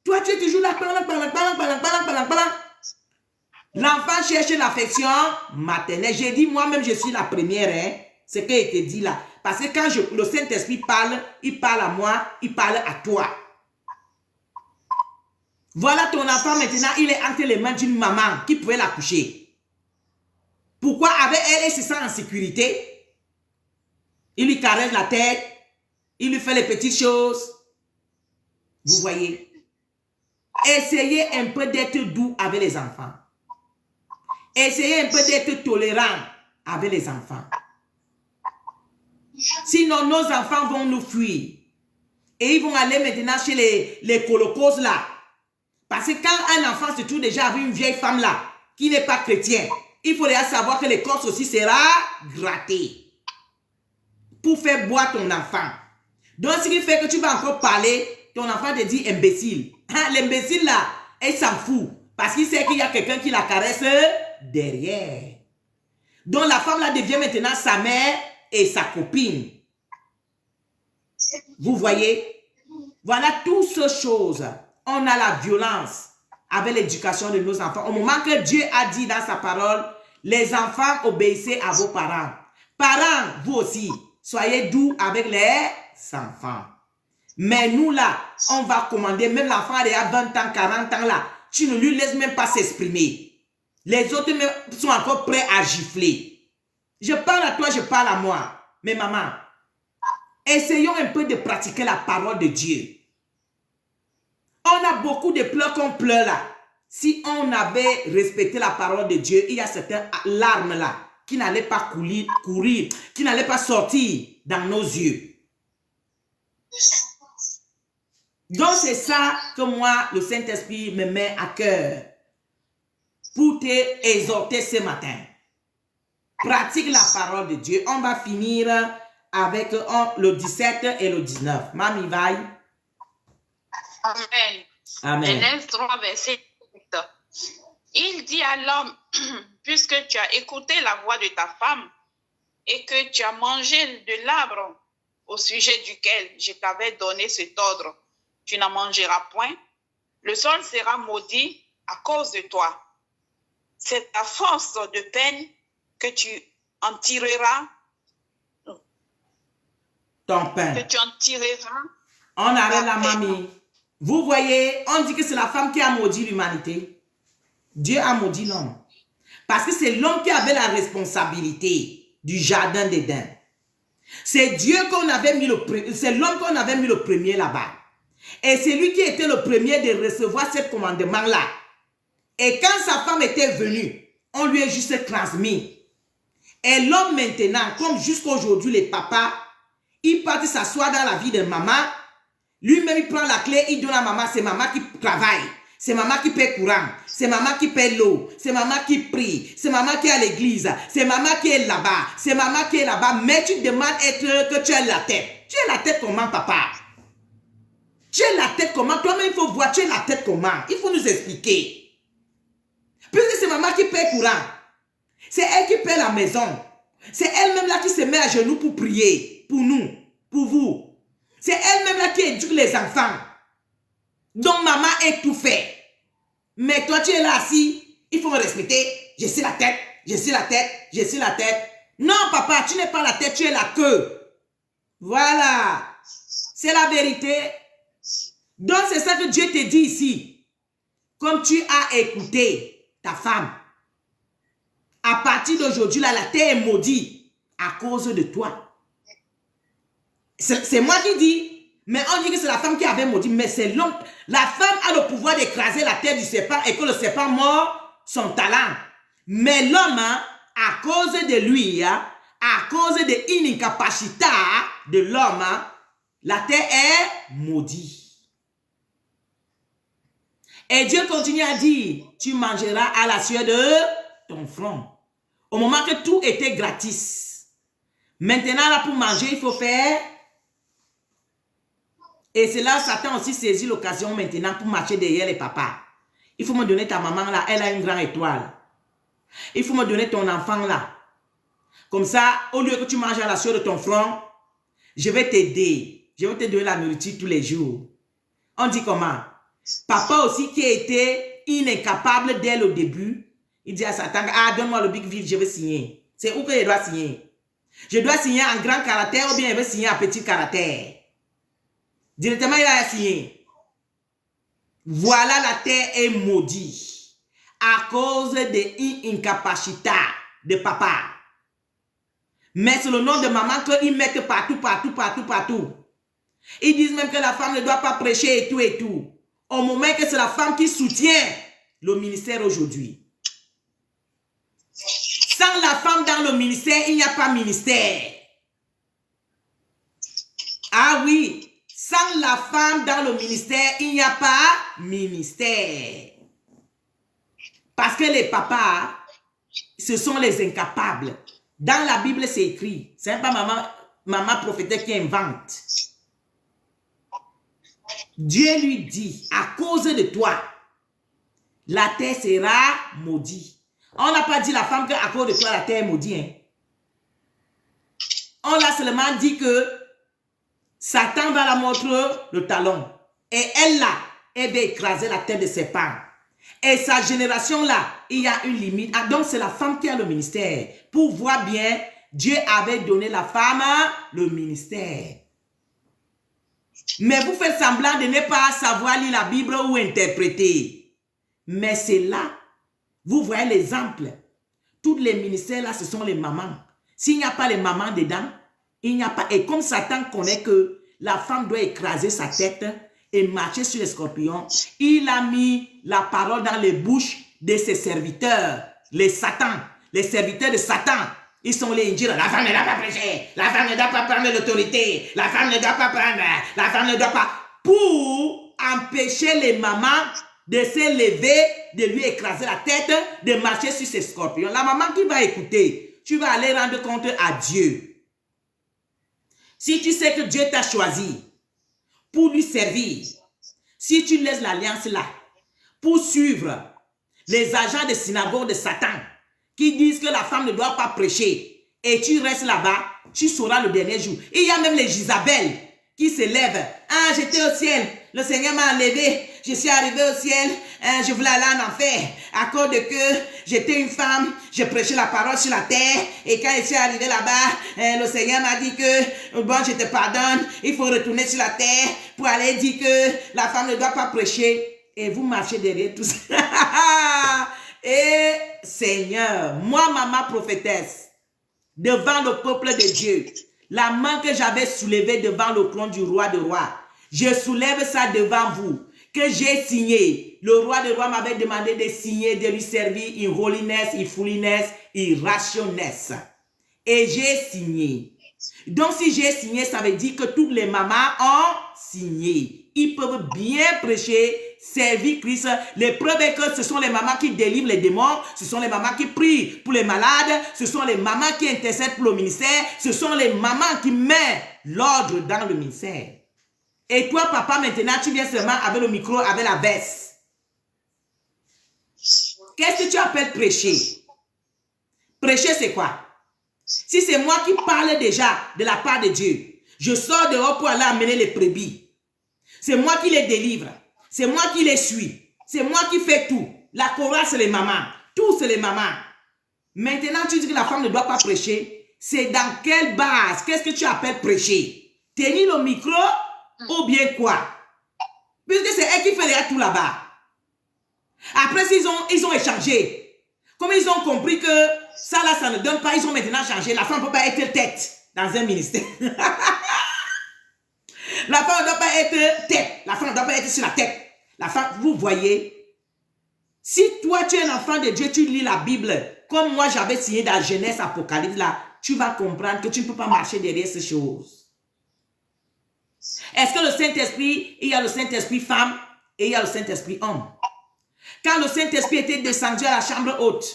Toi, tu es toujours là. L'enfant cherche l'affection maternelle. J'ai dit, moi-même, je suis la première. Hein? Ce qui a été dit là. Parce que quand le Saint-Esprit parle, il parle à moi, il parle à toi. Voilà ton enfant maintenant, il est entre les mains d'une maman qui pouvait l'accoucher. Pourquoi avec elle, elle se sent en sécurité? Il lui caresse la tête, il lui fait les petites choses. Vous voyez? Essayez un peu d'être doux avec les enfants. Essayez un peu d'être tolérant avec les enfants. Sinon, nos enfants vont nous fuir. Et ils vont aller maintenant chez les colocos là. Parce que quand un enfant se trouve déjà avec une vieille femme là, qui n'est pas chrétien, il faut déjà savoir que l'écorce aussi sera grattée pour faire boire ton enfant. Donc, ce qui fait que tu vas encore parler, ton enfant te dit imbécile. Hein, l'imbécile là, il s'en fout parce qu'il sait qu'il y a quelqu'un qui la caresse derrière. Donc, la femme là devient maintenant sa mère et sa copine. Vous voyez? Voilà toutes ces choses. On a la violence avec l'éducation de nos enfants. Au moment que Dieu a dit dans sa parole, les enfants obéissez à vos parents. Parents, vous aussi, soyez doux avec les enfants. Mais nous là, on va commander, même l'enfant a 20 ans, 40 ans là, tu ne lui laisses même pas s'exprimer. Les autres même sont encore prêts à gifler. Je parle à toi, je parle à moi. Mais maman, essayons un peu de pratiquer la parole de Dieu. On a beaucoup de pleurs qu'on pleure là. Si on avait respecté la parole de Dieu, il y a certaines larmes là qui n'allaient pas courir, qui n'allaient pas sortir dans nos yeux. Donc c'est ça que moi, le Saint-Esprit me met à cœur pour te exhorter ce matin. Pratique la parole de Dieu. On va finir avec le 17 et le 19. Mamie, vaille. Amen. Amen. Genèse 3, verset 8. Il dit à l'homme, puisque tu as écouté la voix de ta femme et que tu as mangé de l'arbre au sujet duquel je t'avais donné cet ordre, tu n'en mangeras point, le sol sera maudit à cause de toi. C'est à force de peine que tu en tireras Ton pain. que tu en tireras. On arrête la mamie. Vous voyez, on dit que c'est la femme qui a maudit l'humanité. Dieu a maudit l'homme. Parce que c'est l'homme qui avait la responsabilité du jardin d'Éden. C'est Dieu qu'on avait mis c'est l'homme qu'on avait mis le premier là-bas. Et c'est lui qui était le premier de recevoir ce commandement-là. Et quand sa femme était venue, on lui a juste transmis. Et l'homme maintenant, comme jusqu'à aujourd'hui, les papas, il part s'asseoir dans la vie de maman. Lui-même, il prend la clé, il donne à maman. C'est maman qui travaille. C'est maman qui paie courant. C'est maman qui paie l'eau. C'est maman qui prie. C'est maman qui est à l'église. C'est maman qui est là-bas. C'est maman qui est là-bas. Mais tu demandes que tu as la tête. Tu as la tête comment, papa? Tu as la tête comment? Toi-même, il faut voir. Tu as la tête comment? Il faut nous expliquer. Puisque c'est maman qui paie courant. C'est elle qui paie la maison. C'est elle-même là qui se met à genoux pour prier. Pour nous. Pour vous. C'est elle-même là qui éduque les enfants. Donc maman est tout fait. Mais toi tu es là assis. Il faut me respecter. Je suis la tête. Je suis la tête. Je suis la tête. Non papa, tu n'es pas la tête, tu es la queue. Voilà. C'est la vérité. Donc c'est ça que Dieu te dit ici. Comme tu as écouté ta femme. À partir d'aujourd'hui là, la terre est maudite à cause de toi. C'est moi qui dis, mais on dit que c'est la femme qui avait maudit, mais c'est l'homme. La femme a le pouvoir d'écraser la tête du serpent et que le serpent mord son talent. Mais l'homme, à cause de lui, à cause de une incapacité de l'homme, la terre est maudite. Et Dieu continue à dire, tu mangeras à la sueur de ton front. Au moment que tout était gratis. Maintenant, là, pour manger, il faut faire. Et c'est là Satan aussi saisit l'occasion maintenant pour marcher derrière les papas. Il faut me donner ta maman là, elle a une grande étoile. Il faut me donner ton enfant là. Comme ça, au lieu que tu manges à la sueur de ton front, je vais t'aider. Je vais te donner la nourriture tous les jours. On dit comment? Papa aussi qui a été incapable dès le début, il dit à Satan, ah donne-moi le big vide, je vais signer. C'est où que je dois signer? Je dois signer en grand caractère ou bien je vais signer en petit caractère? Directement, il a signé. Voilà, la terre est maudite à cause de l'incapacité de papa. Mais c'est le nom de maman qu'ils mettent partout, partout, partout, partout. Ils disent même que la femme ne doit pas prêcher et tout et tout. Au moment que c'est la femme qui soutient le ministère aujourd'hui. Sans la femme dans le ministère, il n'y a pas ministère. Ah oui. Sans la femme dans le ministère, il n'y a pas ministère. Parce que les papas, ce sont les incapables. Dans la Bible, c'est écrit. Ce n'est pas maman prophétesse qui invente. Dieu lui dit, à cause de toi, la terre sera maudite. On n'a pas dit la femme qu'à cause de toi, la terre est maudite. Hein. On l'a seulement dit que Satan va la montrer le talon. Et elle là, elle va écraser la tête de ses parents. Et sa génération là, il y a une limite. Ah, donc c'est la femme qui a le ministère. Pour voir bien, Dieu avait donné la femme le ministère. Mais vous faites semblant de ne pas savoir lire la Bible ou interpréter. Mais c'est là, vous voyez l'exemple. Tous les ministères là, ce sont les mamans. S'il n'y a pas les mamans dedans, il n'y a pas. Et comme Satan connaît que la femme doit écraser sa tête et marcher sur les scorpions, il a mis la parole dans les bouches de ses serviteurs, les Satans, les serviteurs de Satan. Ils sont les Injils. La femme ne doit pas prêcher, la femme ne doit pas prendre l'autorité, la femme ne doit pas prendre, la femme ne doit pas. Pour empêcher les mamans de se lever, de lui écraser la tête, de marcher sur ses scorpions. La maman qui va écouter, tu vas aller rendre compte à Dieu. Si tu sais que Dieu t'a choisi pour lui servir, si tu laisses l'alliance là, pour suivre les agents de synagogue de Satan, qui disent que la femme ne doit pas prêcher, et tu restes là-bas, tu sauras le dernier jour. Il y a même les Jisabel qui se lèvent. Ah, j'étais au ciel, le Seigneur m'a enlevé, je suis arrivé au ciel, je voulais aller en enfer. À cause de que j'étais une femme, je prêchais la parole sur la terre, et quand je suis arrivé là-bas, le Seigneur m'a dit que, bon, je te pardonne, il faut retourner sur la terre pour aller dire que la femme ne doit pas prêcher. Et vous marchez derrière tout ça. Et Seigneur, moi, maman prophétesse, devant le peuple de Dieu, la main que j'avais soulevée devant le trône du roi de rois, je soulève ça devant vous, que j'ai signé. Le roi de rois m'avait demandé de signer, de lui servir in holiness, in fullness, in righteousness. Et j'ai signé. Donc si j'ai signé, ça veut dire que toutes les mamans ont signé. Ils peuvent bien prêcher, servir Christ. Les preuves est que ce sont les mamans qui délivrent les démons, ce sont les mamans qui prient pour les malades, ce sont les mamans qui intercèdent pour le ministère, ce sont les mamans qui mettent l'ordre dans le ministère. Et toi, papa, maintenant, tu viens seulement avec le micro, avec la veste. Qu'est-ce que tu appelles prêcher? Prêcher, c'est quoi? Si c'est moi qui parle déjà de la part de Dieu, je sors dehors pour aller amener les brebis. C'est moi qui les délivre. C'est moi qui les suis. C'est moi qui fais tout. La chorale, c'est les mamans. Tout, c'est les mamans. Maintenant, tu dis que la femme ne doit pas prêcher. C'est dans quelle base? Qu'est-ce que tu appelles prêcher? Tenir le micro ou bien quoi? Puisque c'est elle qui fait déjà tout là-bas. Après, ils ont échangé. Comme ils ont compris que ça là, ça ne donne pas, ils ont maintenant changé. La femme ne peut pas être tête dans un ministère. La femme ne doit pas être tête. La femme ne doit pas être sur la tête. La femme, vous voyez, si toi tu es un enfant de Dieu, tu lis la Bible, comme moi j'avais signé dans Genèse, Apocalypse, là, tu vas comprendre que tu ne peux pas marcher derrière ces choses. Est-ce que le Saint-Esprit, il y a le Saint-Esprit femme et il y a le Saint-Esprit homme. Quand le Saint-Esprit était descendu à la chambre haute,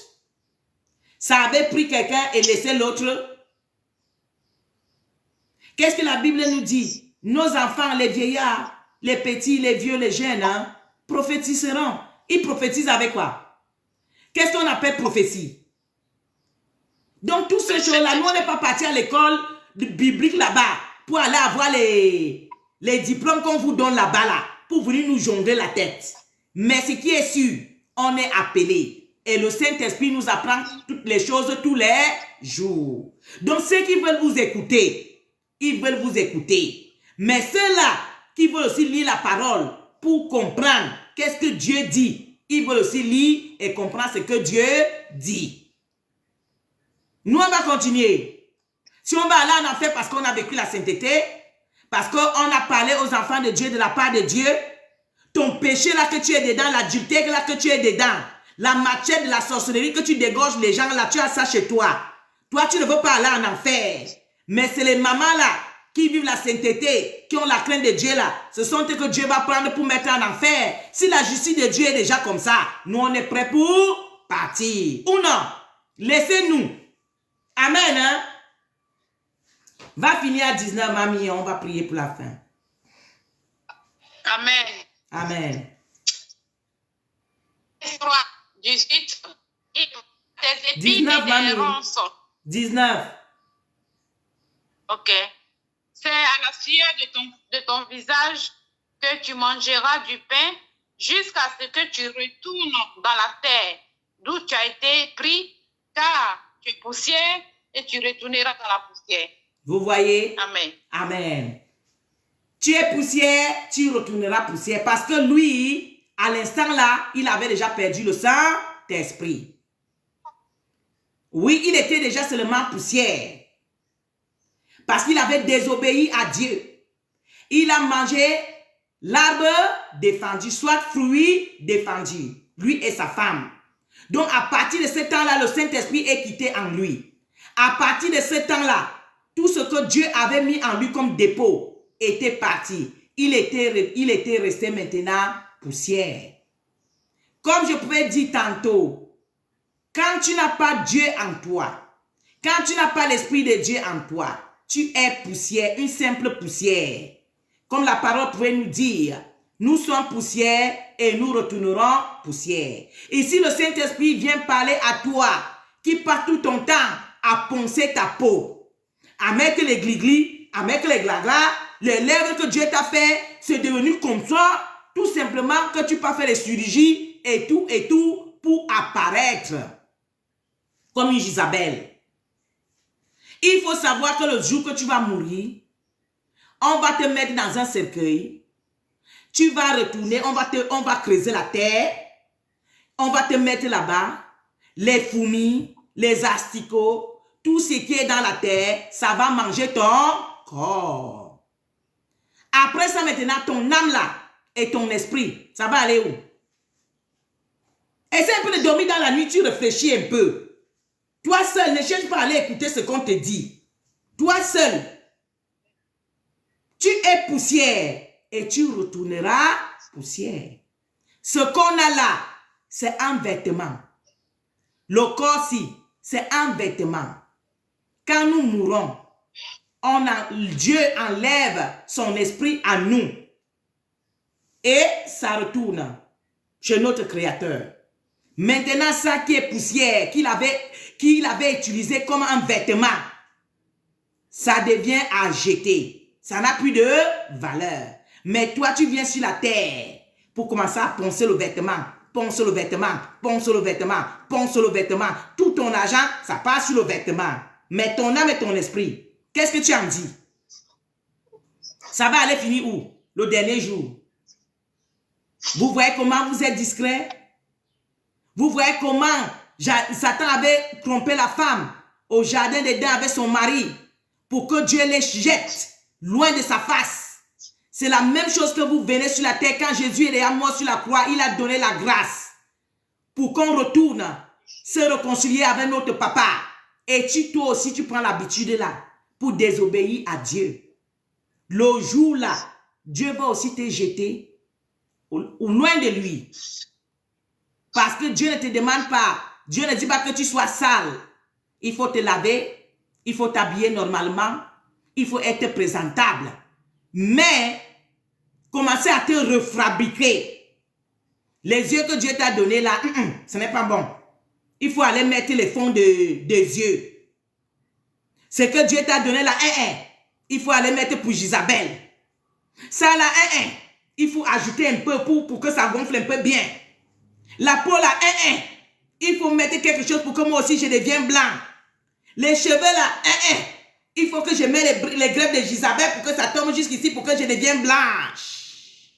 ça avait pris quelqu'un et laissé l'autre. Qu'est-ce que la Bible nous dit? Nos enfants, les vieillards, les petits, les vieux, les jeunes, hein, prophétiseront. Ils prophétisent avec quoi? Qu'est-ce qu'on appelle prophétie? Donc, toutes ces choses-là, nous, on n'est pas partis à l'école biblique là-bas pour aller avoir les diplômes qu'on vous donne là-bas, là, pour venir nous jongler la tête. Mais ce qui est sûr, on est appelé. Et le Saint-Esprit nous apprend toutes les choses tous les jours. Donc, ceux qui veulent vous écouter, ils veulent vous écouter. Mais ceux-là qui veulent aussi lire la parole pour comprendre qu'est-ce que Dieu dit, ils veulent aussi lire et comprendre ce que Dieu dit. Nous, on va continuer. Si on va aller en enfer parce qu'on a vécu la sainteté, parce qu'on a parlé aux enfants de Dieu de la part de Dieu, ton péché là que tu es dedans, l'adultère là que tu es dedans, la machette de la sorcellerie que tu dégorges les gens là, tu as ça chez toi. Toi, tu ne veux pas aller en enfer. Mais c'est les mamans là qui vivent la sainteté, qui ont la crainte de Dieu là, ce sont eux que Dieu va prendre pour mettre en enfer. Si la justice de Dieu est déjà comme ça, nous on est prêts pour partir. Ou non? Laissez-nous. Amen. Hein? Va finir à 19, mamie. On va prier pour la fin. Amen. Amen. 18. Tes épis 19, et mamie. tes ronces. 19. Ok. C'est à la sueur de ton visage que tu mangeras du pain jusqu'à ce que tu retournes dans la terre d'où tu as été pris, car tu es poussière et tu retourneras dans la poussière. Vous voyez? Amen. Amen. Tu es poussière, tu retourneras poussière. Parce que lui, à l'instant là, il avait déjà perdu le Saint-Esprit. Oui, il était déjà seulement poussière. Parce qu'il avait désobéi à Dieu. Il a mangé l'arbre défendu, soit fruit défendu, lui et sa femme. Donc à partir de ce temps-là, le Saint-Esprit est quitté en lui. À partir de ce temps-là, tout ce que Dieu avait mis en lui comme dépôt était parti. Il était resté maintenant poussière. Comme je pouvais dire tantôt, quand tu n'as pas Dieu en toi, quand tu n'as pas l'Esprit de Dieu en toi, tu es poussière, une simple poussière. Comme la parole pouvait nous dire, nous sommes poussière et nous retournerons poussière. Et si le Saint-Esprit vient parler à toi, qui passe tout ton temps à poncer ta peau, à mettre les gliglis, à mettre les glaglas, les lèvres que Dieu t'a fait, c'est devenu comme ça, tout simplement que tu peux faire les chirurgies et tout pour apparaître comme une Isabelle. Il faut savoir que le jour que tu vas mourir, on va te mettre dans un cercueil, tu vas retourner, on va creuser la terre, on va te mettre là-bas, les fourmis, les asticots, tout ce qui est dans la terre, ça va manger ton corps. Après ça, maintenant, ton âme là et ton esprit, ça va aller où? Essaie un peu de dormir dans la nuit, tu réfléchis un peu. Toi seul, ne cherche pas à aller écouter ce qu'on te dit. Toi seul, tu es poussière et tu retourneras poussière. Ce qu'on a là, c'est un vêtement. Le corps-ci, c'est un vêtement. Quand nous mourons, Dieu enlève son esprit à nous. Et ça retourne chez notre Créateur. Maintenant, ça qui est poussière, qu'il avait utilisé comme un vêtement, ça devient à jeter. Ça n'a plus de valeur. Mais toi, tu viens sur la terre pour commencer à poncer le vêtement. Ponce le vêtement, ponce le vêtement, ponce le vêtement. Tout ton argent, ça passe sur le vêtement. Mais ton âme et ton esprit, qu'est-ce que tu en dis? Ça va aller finir où? Le dernier jour. Vous voyez comment vous êtes discret? Vous voyez comment Satan avait trompé la femme au jardin d'Éden avec son mari pour que Dieu les jette loin de sa face. C'est la même chose que vous venez sur la terre quand Jésus est mort sur la croix. Il a donné la grâce pour qu'on retourne se réconcilier avec notre papa. Et toi aussi, tu prends l'habitude là pour désobéir à Dieu. Le jour là, Dieu va aussi te jeter au loin de lui. Parce que Dieu ne te demande pas, Dieu ne dit pas que tu sois sale. Il faut te laver, il faut t'habiller normalement, il faut être présentable. Mais, commencer à te refabriquer. Les yeux que Dieu t'a donnés là, ce n'est pas bon. Il faut aller mettre les fonds des yeux. Ce que Dieu t'a donné là, il faut aller mettre pour Isabelle. Ça là, il faut ajouter un peu pour que ça gonfle un peu bien. La peau là, il faut mettre quelque chose pour que moi aussi je devienne blanc. Les cheveux là, il faut que je mette les greffes de Isabelle pour que ça tombe jusqu'ici pour que je devienne blanche.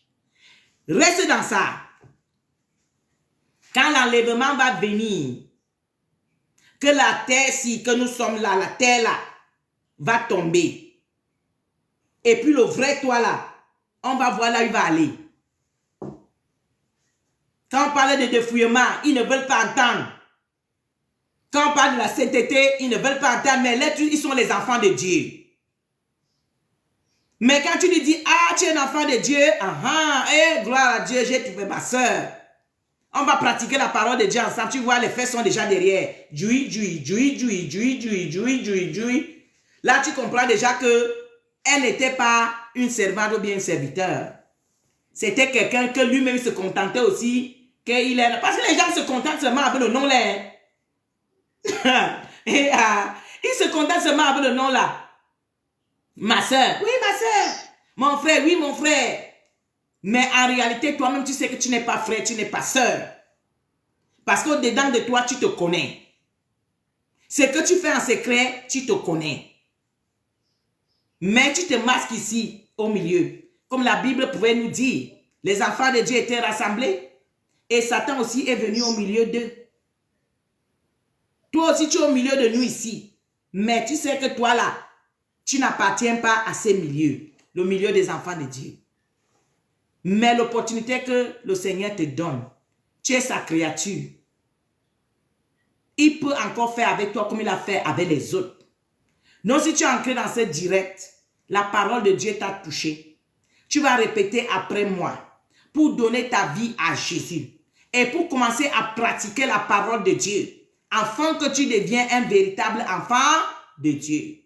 Reste dans ça. Quand l'enlèvement va venir, que la terre, si que nous sommes là, la terre là, va tomber. Et puis le vrai toi là, on va voir là où il va aller. Quand on parle de défouillement, ils ne veulent pas entendre. Quand on parle de la sainteté, ils ne veulent pas entendre. Mais là, ils sont les enfants de Dieu. Mais quand tu lui dis, ah, tu es un enfant de Dieu, gloire à Dieu, j'ai trouvé ma soeur. On va pratiquer la parole de Dieu ensemble. Tu vois, les faits sont déjà derrière. Joui, joui, joui, joui, joui, joui, joui, joui, joui. Là, tu comprends déjà que elle n'était pas une servante ou bien un serviteur. C'était quelqu'un que lui-même se contentait aussi. Parce que les gens se contentent seulement avec le nom là. Et, ils se contentent seulement avec le nom là. Ma soeur. Oui, ma soeur. Mon frère. Oui, mon frère. Mais en réalité, toi-même, tu sais que tu n'es pas frère, tu n'es pas soeur. Parce qu'au-dedans de toi, tu te connais. Ce que tu fais en secret, tu te connais. Mais tu te masques ici, au milieu. Comme la Bible pouvait nous dire, les enfants de Dieu étaient rassemblés et Satan aussi est venu au milieu d'eux. Toi aussi, tu es au milieu de nous ici. Mais tu sais que toi là, tu n'appartiens pas à ces milieux, le milieu des enfants de Dieu. Mais l'opportunité que le Seigneur te donne, tu es sa créature. Il peut encore faire avec toi comme il a fait avec les autres. Donc si tu es entré dans ce direct, la parole de Dieu t'a touché. Tu vas répéter après moi pour donner ta vie à Jésus et pour commencer à pratiquer la parole de Dieu afin que tu deviens un véritable enfant de Dieu.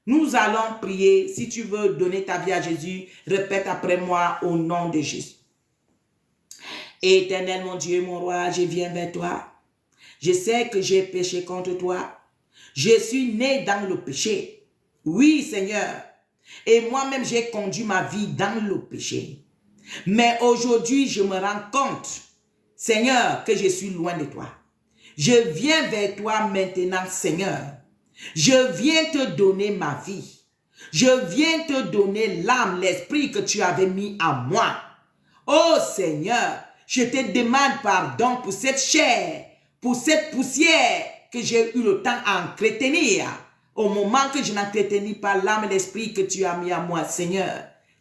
Nous allons prier. Si tu veux donner ta vie à Jésus, répète après moi au nom de Jésus. Éternel mon Dieu, mon roi, je viens vers toi. Je sais que j'ai péché contre toi. Je suis né dans le péché. Oui, Seigneur. Et moi-même, j'ai conduit ma vie dans le péché. Mais aujourd'hui, je me rends compte, Seigneur, que je suis loin de toi. Je viens vers toi maintenant, Seigneur. Je viens te donner ma vie. Je viens te donner l'âme, l'esprit que tu avais mis en moi. Oh Seigneur, je te demande pardon pour cette chair, pour cette poussière que j'ai eu le temps à entretenir. Au moment que je n'entretenis pas l'âme et l'esprit que tu as mis en moi, Seigneur,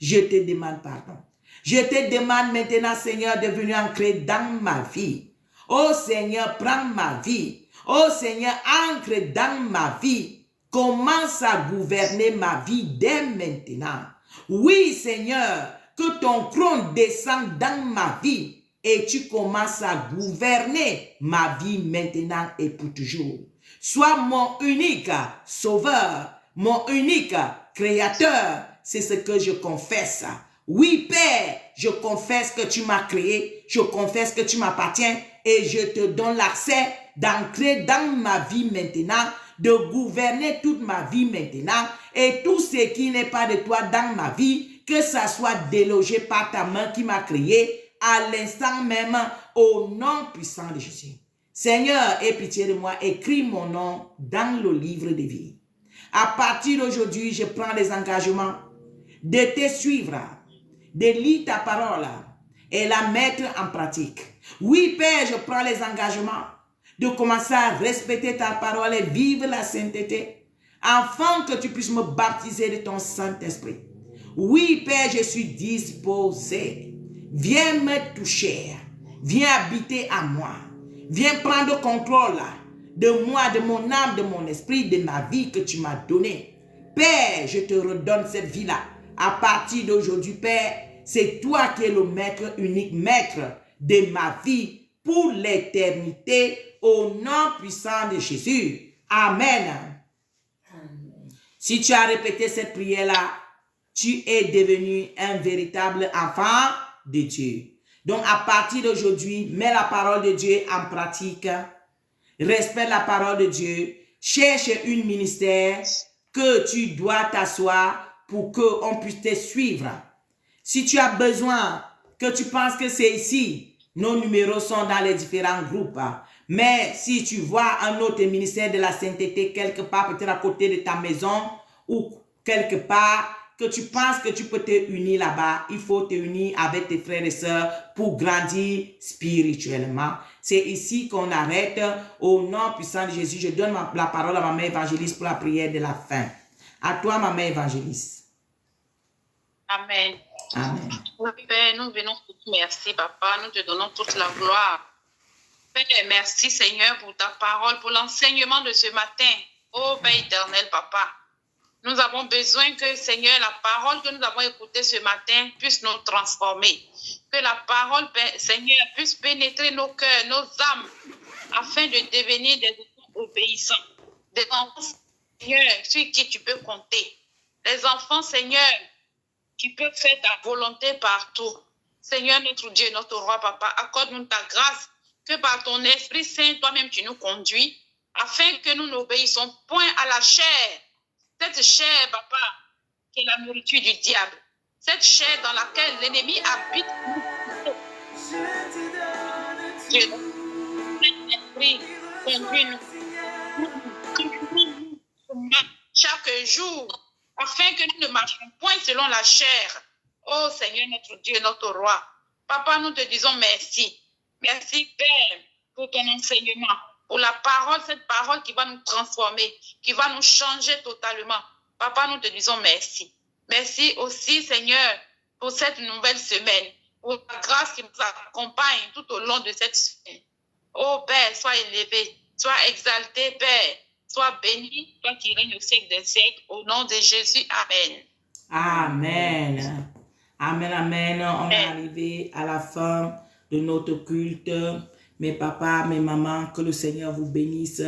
je te demande pardon. Je te demande maintenant, Seigneur, de venir ancrer dans ma vie. Oh Seigneur, prends ma vie. Oh Seigneur, ancre dans ma vie. Commence à gouverner ma vie dès maintenant. Oui, Seigneur, que ton trône descende dans ma vie et tu commences à gouverner ma vie maintenant et pour toujours. Sois mon unique sauveur, mon unique créateur. C'est ce que je confesse. Oui, Père, je confesse que tu m'as créé, je confesse que tu m'appartiens et je te donne l'accès d'entrer dans ma vie maintenant, de gouverner toute ma vie maintenant et tout ce qui n'est pas de toi dans ma vie, que ça soit délogé par ta main qui m'a créé à l'instant même au nom puissant de Jésus. Seigneur, aie pitié de moi, écris mon nom dans le livre de vie. À partir d'aujourd'hui, je prends les engagements de te suivre, de lire ta parole et la mettre en pratique. Oui, Père, je prends les engagements de commencer à respecter ta parole et vivre la sainteté, afin que tu puisses me baptiser de ton Saint-Esprit. Oui, Père, je suis disposé. Viens me toucher. Viens habiter à moi. Viens prendre contrôle de moi, de mon âme, de mon esprit, de ma vie que tu m'as donnée. Père, je te redonne cette vie-là. À partir d'aujourd'hui, Père, c'est toi qui es le maître, unique maître de ma vie pour l'éternité, au nom puissant de Jésus. Amen. Amen. Si tu as répété cette prière-là, tu es devenu un véritable enfant de Dieu. Donc, à partir d'aujourd'hui, mets la parole de Dieu en pratique. Respecte la parole de Dieu. Cherche une ministère que tu dois t'asseoir pour qu'on puisse te suivre. Si tu as besoin, que tu penses que c'est ici, nos numéros sont dans les différents groupes. Mais si tu vois un autre ministère de la sainteté quelque part, peut-être à côté de ta maison ou quelque part, que tu penses que tu peux te unir là-bas, il faut te unir avec tes frères et sœurs pour grandir spirituellement. C'est ici qu'on arrête. Au nom puissant de Jésus, je donne la parole à ma mère évangéliste pour la prière de la fin. À toi, ma mère évangéliste. Amen. Amen. Oui, Père, nous venons pour te merci, Papa. Nous te donnons toute la gloire. Père, merci, Seigneur, pour ta parole, pour l'enseignement de ce matin. Oh, Père éternel, Papa. Nous avons besoin que, Seigneur, la parole que nous avons écoutée ce matin puisse nous transformer. Que la parole, Seigneur, puisse pénétrer nos cœurs, nos âmes, afin de devenir des enfants obéissants. Des enfants, Seigneur, sur qui tu peux compter. Des enfants, Seigneur, qui peuvent faire ta volonté partout. Seigneur, notre Dieu, notre roi, papa, accorde-nous ta grâce, que par ton Esprit Saint, toi-même, tu nous conduis, afin que nous n'obéissons point à la chair. Cette chair, papa, qui est la nourriture du diable. Cette chair dans laquelle l'ennemi habite. Dieu, Saint-Esprit, conduis-nous chaque jour, afin que nous ne marchions point selon la chair. Oh Seigneur, notre Dieu, notre roi. Papa, nous te disons merci. Merci, Père, pour ton enseignement, pour la parole, cette parole qui va nous transformer, qui va nous changer totalement. Papa, nous te disons merci. Merci aussi, Seigneur, pour cette nouvelle semaine, pour la grâce qui nous accompagne tout au long de cette semaine. Oh Père, sois élevé, sois exalté, Père. Sois béni, toi qui règnes au siècle des siècles, au nom de Jésus. Amen. Amen. Amen, amen. On est arrivé à la fin de notre culte. Mes papas, mes mamans, que le Seigneur vous bénisse.